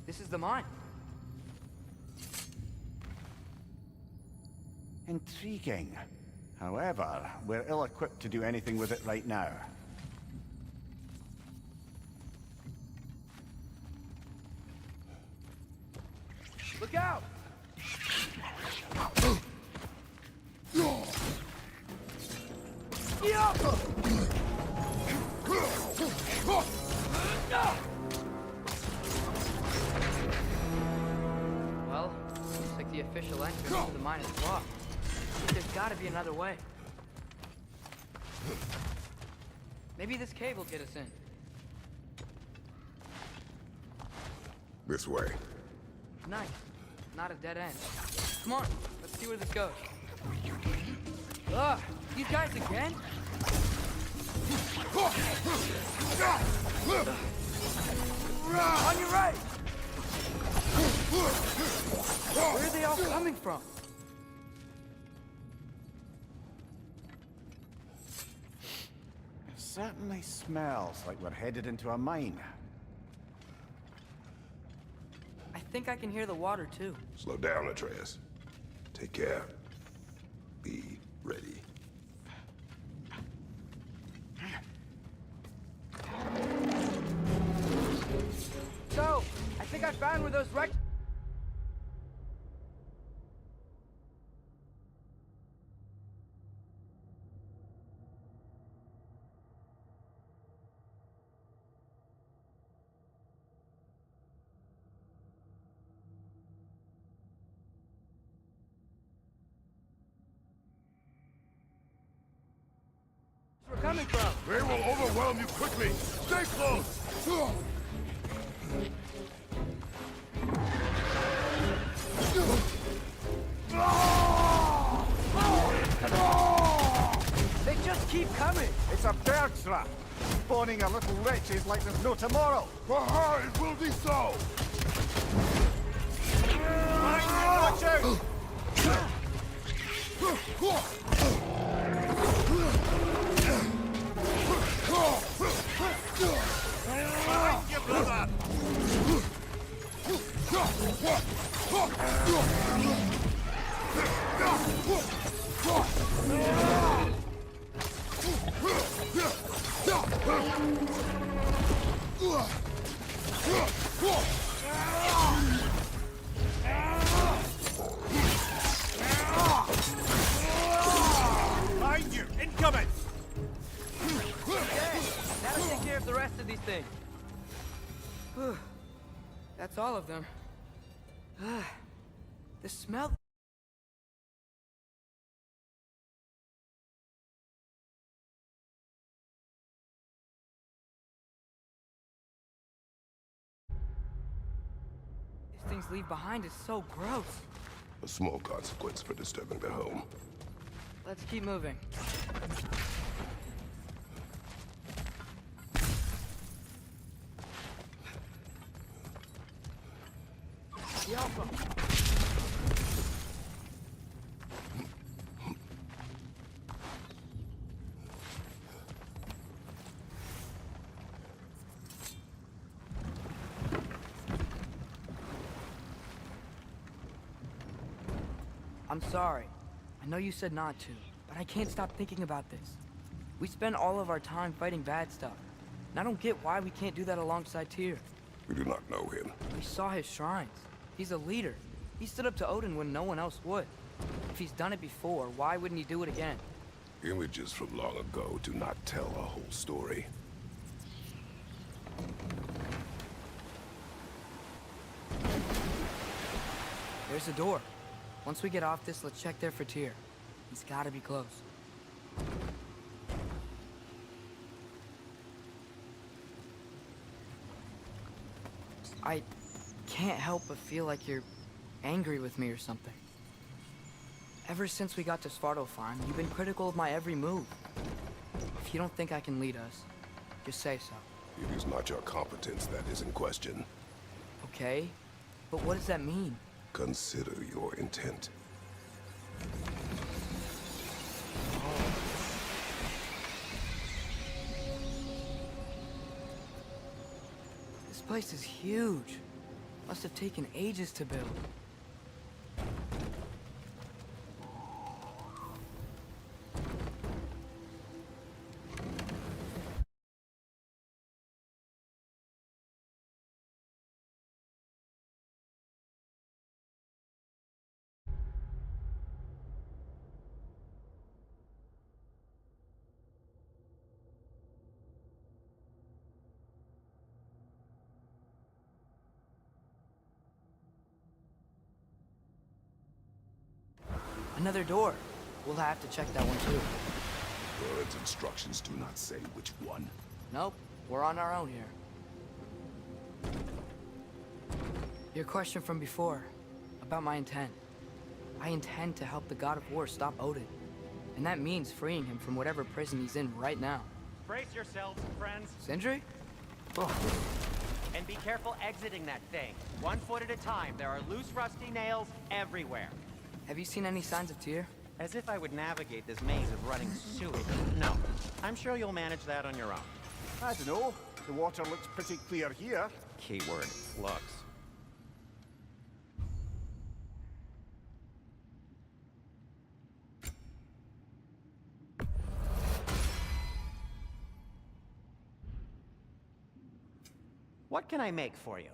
This is the mine. Intriguing. However, we're ill-equipped to do anything with it right now. Look out! Well, looks like the official entrance to the mine is blocked. There's gotta be another way. Maybe this cave will get us in. This way. Nice. Not a dead end. Come on, let's see where this goes. Ugh, these guys again? On your right! Where are they all coming from? It certainly smells like we're headed into a mine. I think I can hear the water too. Slow down, Atreus. Take care. Be ready. So, I think I found where those wrecks. We're coming from. They will overwhelm you quickly. Stay close. They just keep coming. It's a bird trap! Spawning a little wretches like there's no tomorrow! Aha, it will be so. Watch out! Behind you! Incoming! That'll take care of the rest of these things. Whew. That's all of them. The smell. These things leave behind is so gross. A small consequence for disturbing their home. Let's keep moving. The Alpha. I'm sorry. I know you said not to, but I can't stop thinking about this. We spend all of our time fighting bad stuff, and I don't get why we can't do that alongside Tyr. We do not know him. We saw his shrines. He's a leader. He stood up to Odin when no one else would. If he's done it before, why wouldn't he do it again? Images from long ago do not tell a whole story. There's a door. Once we get off this, let's check there for Tyr. He's gotta be close. I can't help but feel like you're angry with me or something. Ever since we got to Svartalfheim, you've been critical of my every move. If you don't think I can lead us, just say so. It is not your competence that is in question. Okay? But what does that mean? Consider your intent. This place is huge. Must have taken ages to build. Another door. We'll have to check that one too. Bird's instructions do not say which one. Nope, we're on our own here. Your question from before, about my intent. I intend to help the God of War stop Odin. And that means freeing him from whatever prison he's in right now. Brace yourselves, friends, Sindri? Oh, and be careful exiting that thing. 1 foot at a time. There are loose, rusty nails everywhere. have you seen any signs of Tyr? As if I would navigate this maze of rutting sewage. No. I'm sure you'll manage that on your own. I don't know. The water looks pretty clear here. Keyword, looks. What can I make for you?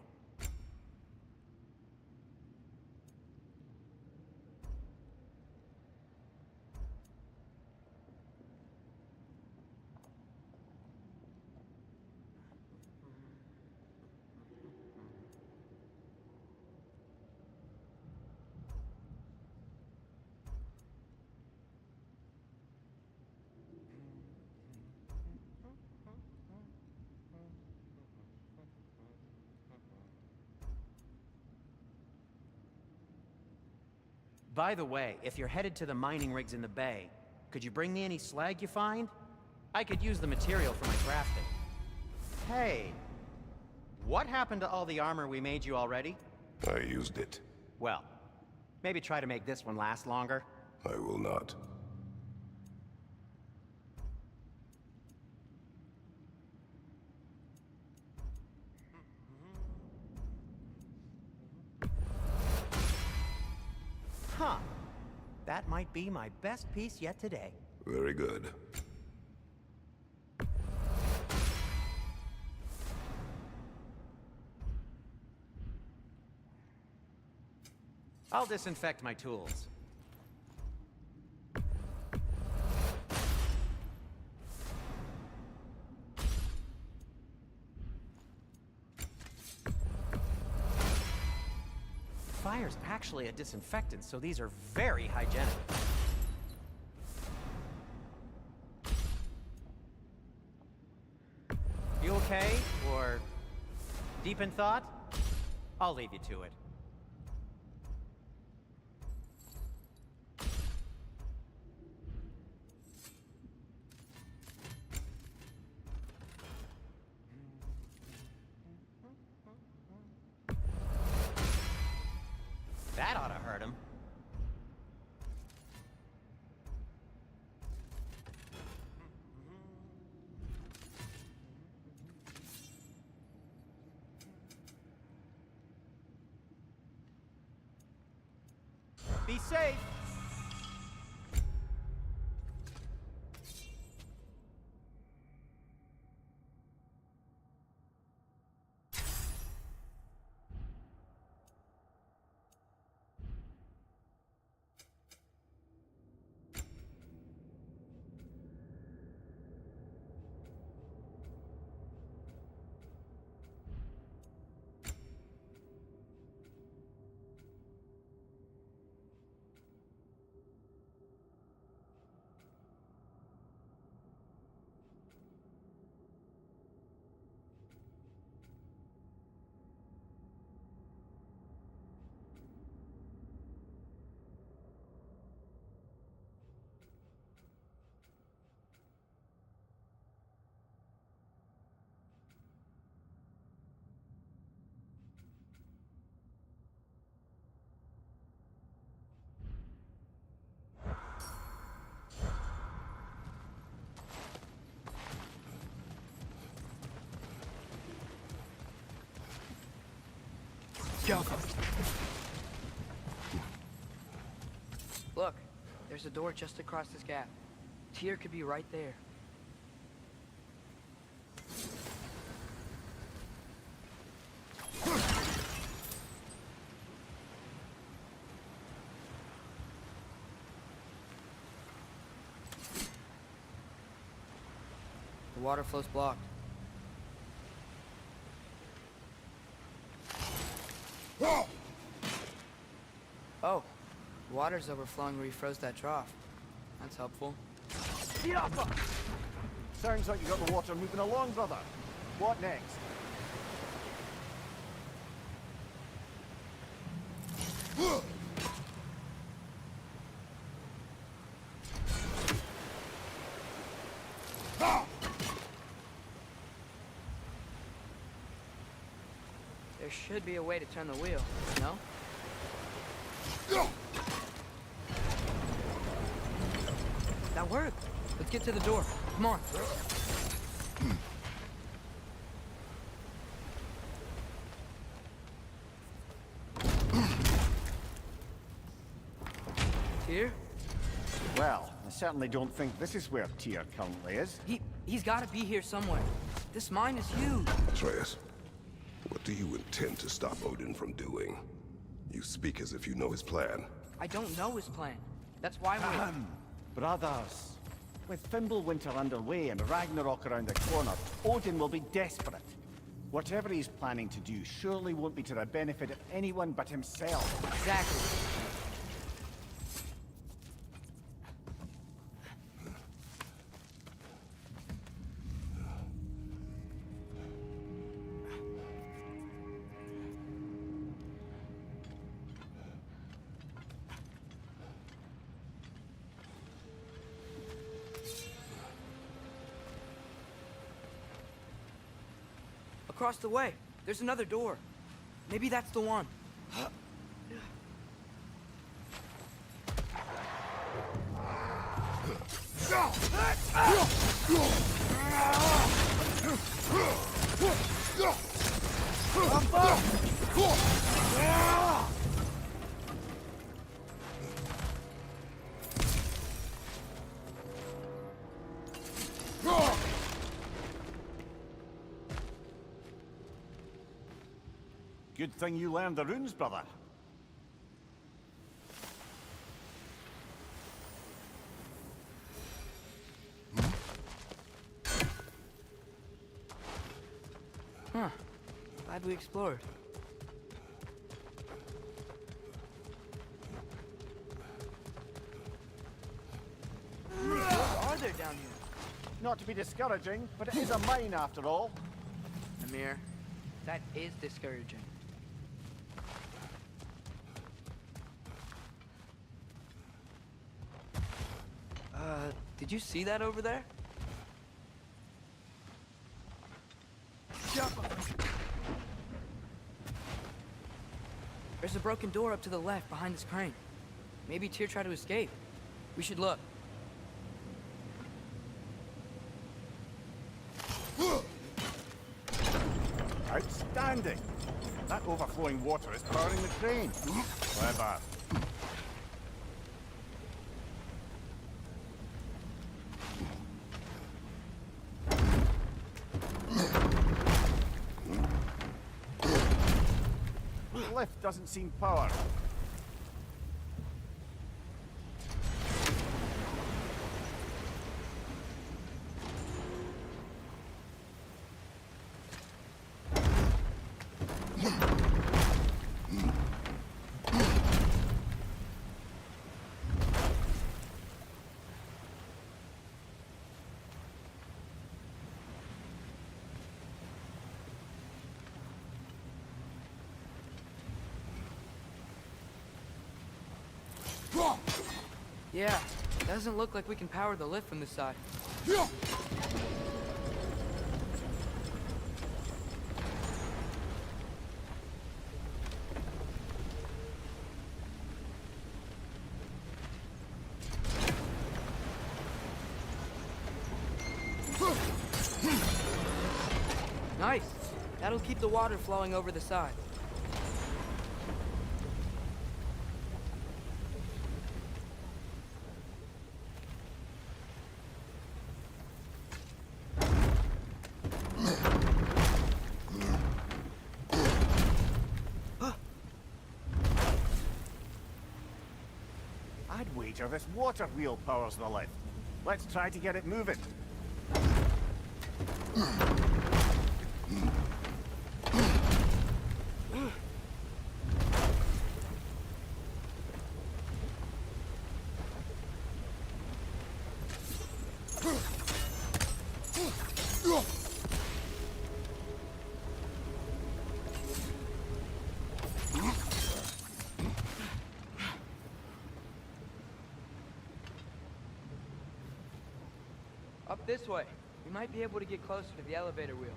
By the way, if you're headed to the mining rigs in the bay, could you bring me any slag you find? I could use the material for my crafting. Hey, what happened to all the armor we made you already? I used it. Well, maybe try to make this one last longer. I will not. Huh. That might be my best piece yet today. Very good. I'll disinfect my tools. Fire's actually a disinfectant, so these are very hygienic. You okay? Or deep in thought? I'll leave you to it. That ought to hurt him. Be safe. Careful. Look, there's a door just across this gap. Tyr could be right there. The water flow's blocked. Oh, water's overflowing where you froze that trough. That's helpful. Sounds like you got the water moving along, brother. What next? There should be a way to turn the wheel, no? That worked. Let's get to the door. Come on. Tyr? Well, I certainly don't think this is where Tyr currently is. He's got to be here somewhere. This mine is huge. Atreus, what do you intend to stop Odin from doing? You speak as if you know his plan. I don't know his plan. That's why we're... Brothers, with Fimbulwinter underway and Ragnarok around the corner, Odin will be desperate. Whatever he's planning to do surely won't be to the benefit of anyone but himself. Exactly. Across the way, there's another door. Maybe that's the one. Good thing you learned the runes, brother. Huh. Glad we explored. What are there down here? Not to be discouraging, but it is a mine after all. Namir, that is discouraging. Did you see that over there? There's a broken door up to the left behind this crane. Maybe Tyr tried to escape. We should look. Outstanding! That overflowing water is powering the crane. Clever. The lift doesn't seem powered. Yeah, doesn't look like we can power the lift from this side. Nice. That'll keep the water flowing over the side. elevator, this water wheel powers the lift. Let's try to get it moving. Up this way. We might be able to get closer to the elevator wheel.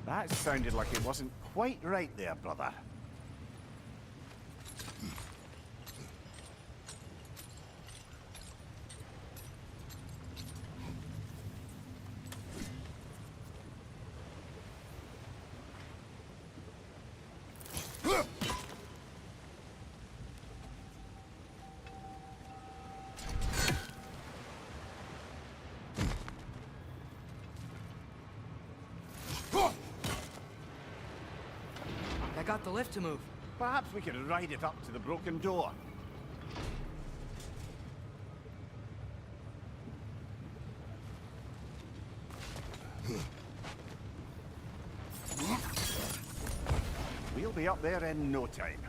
That sounded like it wasn't quite right there, brother. I got the lift to move. Perhaps we could ride it up to the broken door. We'll be up there in no time.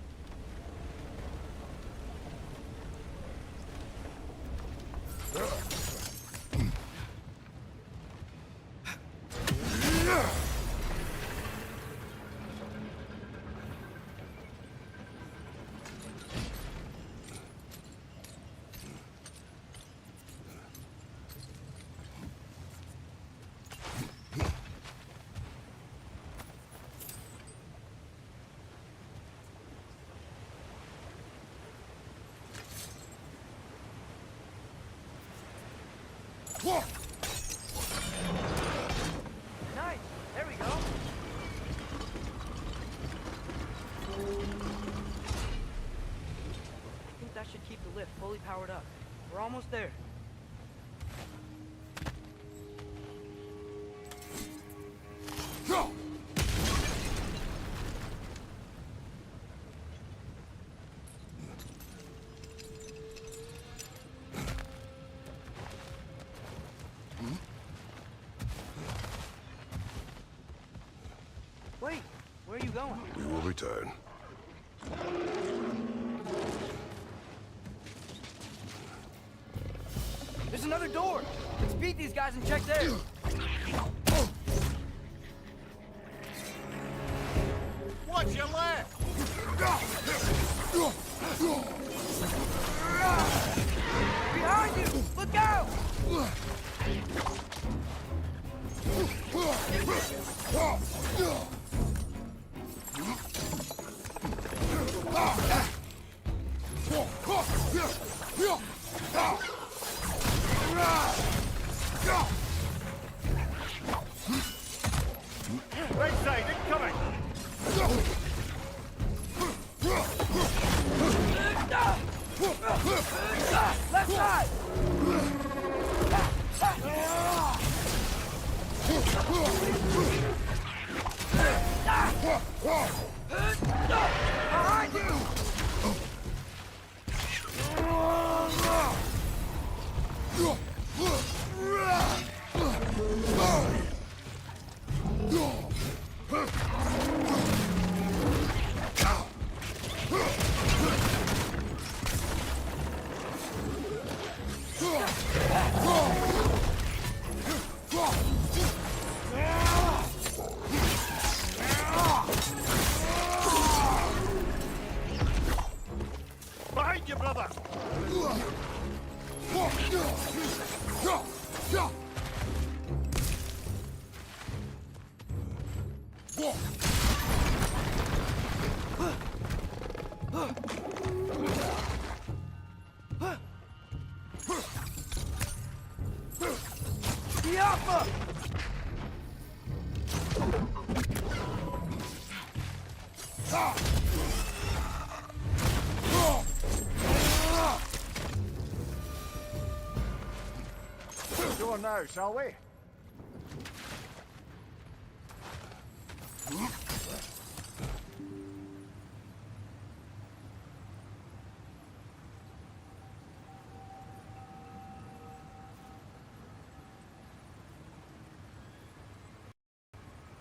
Nice. There we go. I think that should keep the lift fully powered up. We're almost there. Wait, where are you going? We will return. There's another door. Let's beat these guys and check there. Watch your left! Behind you! Look out! Right side, incoming! Left side! Behind you! Behind you, brother! Go on now, shall we?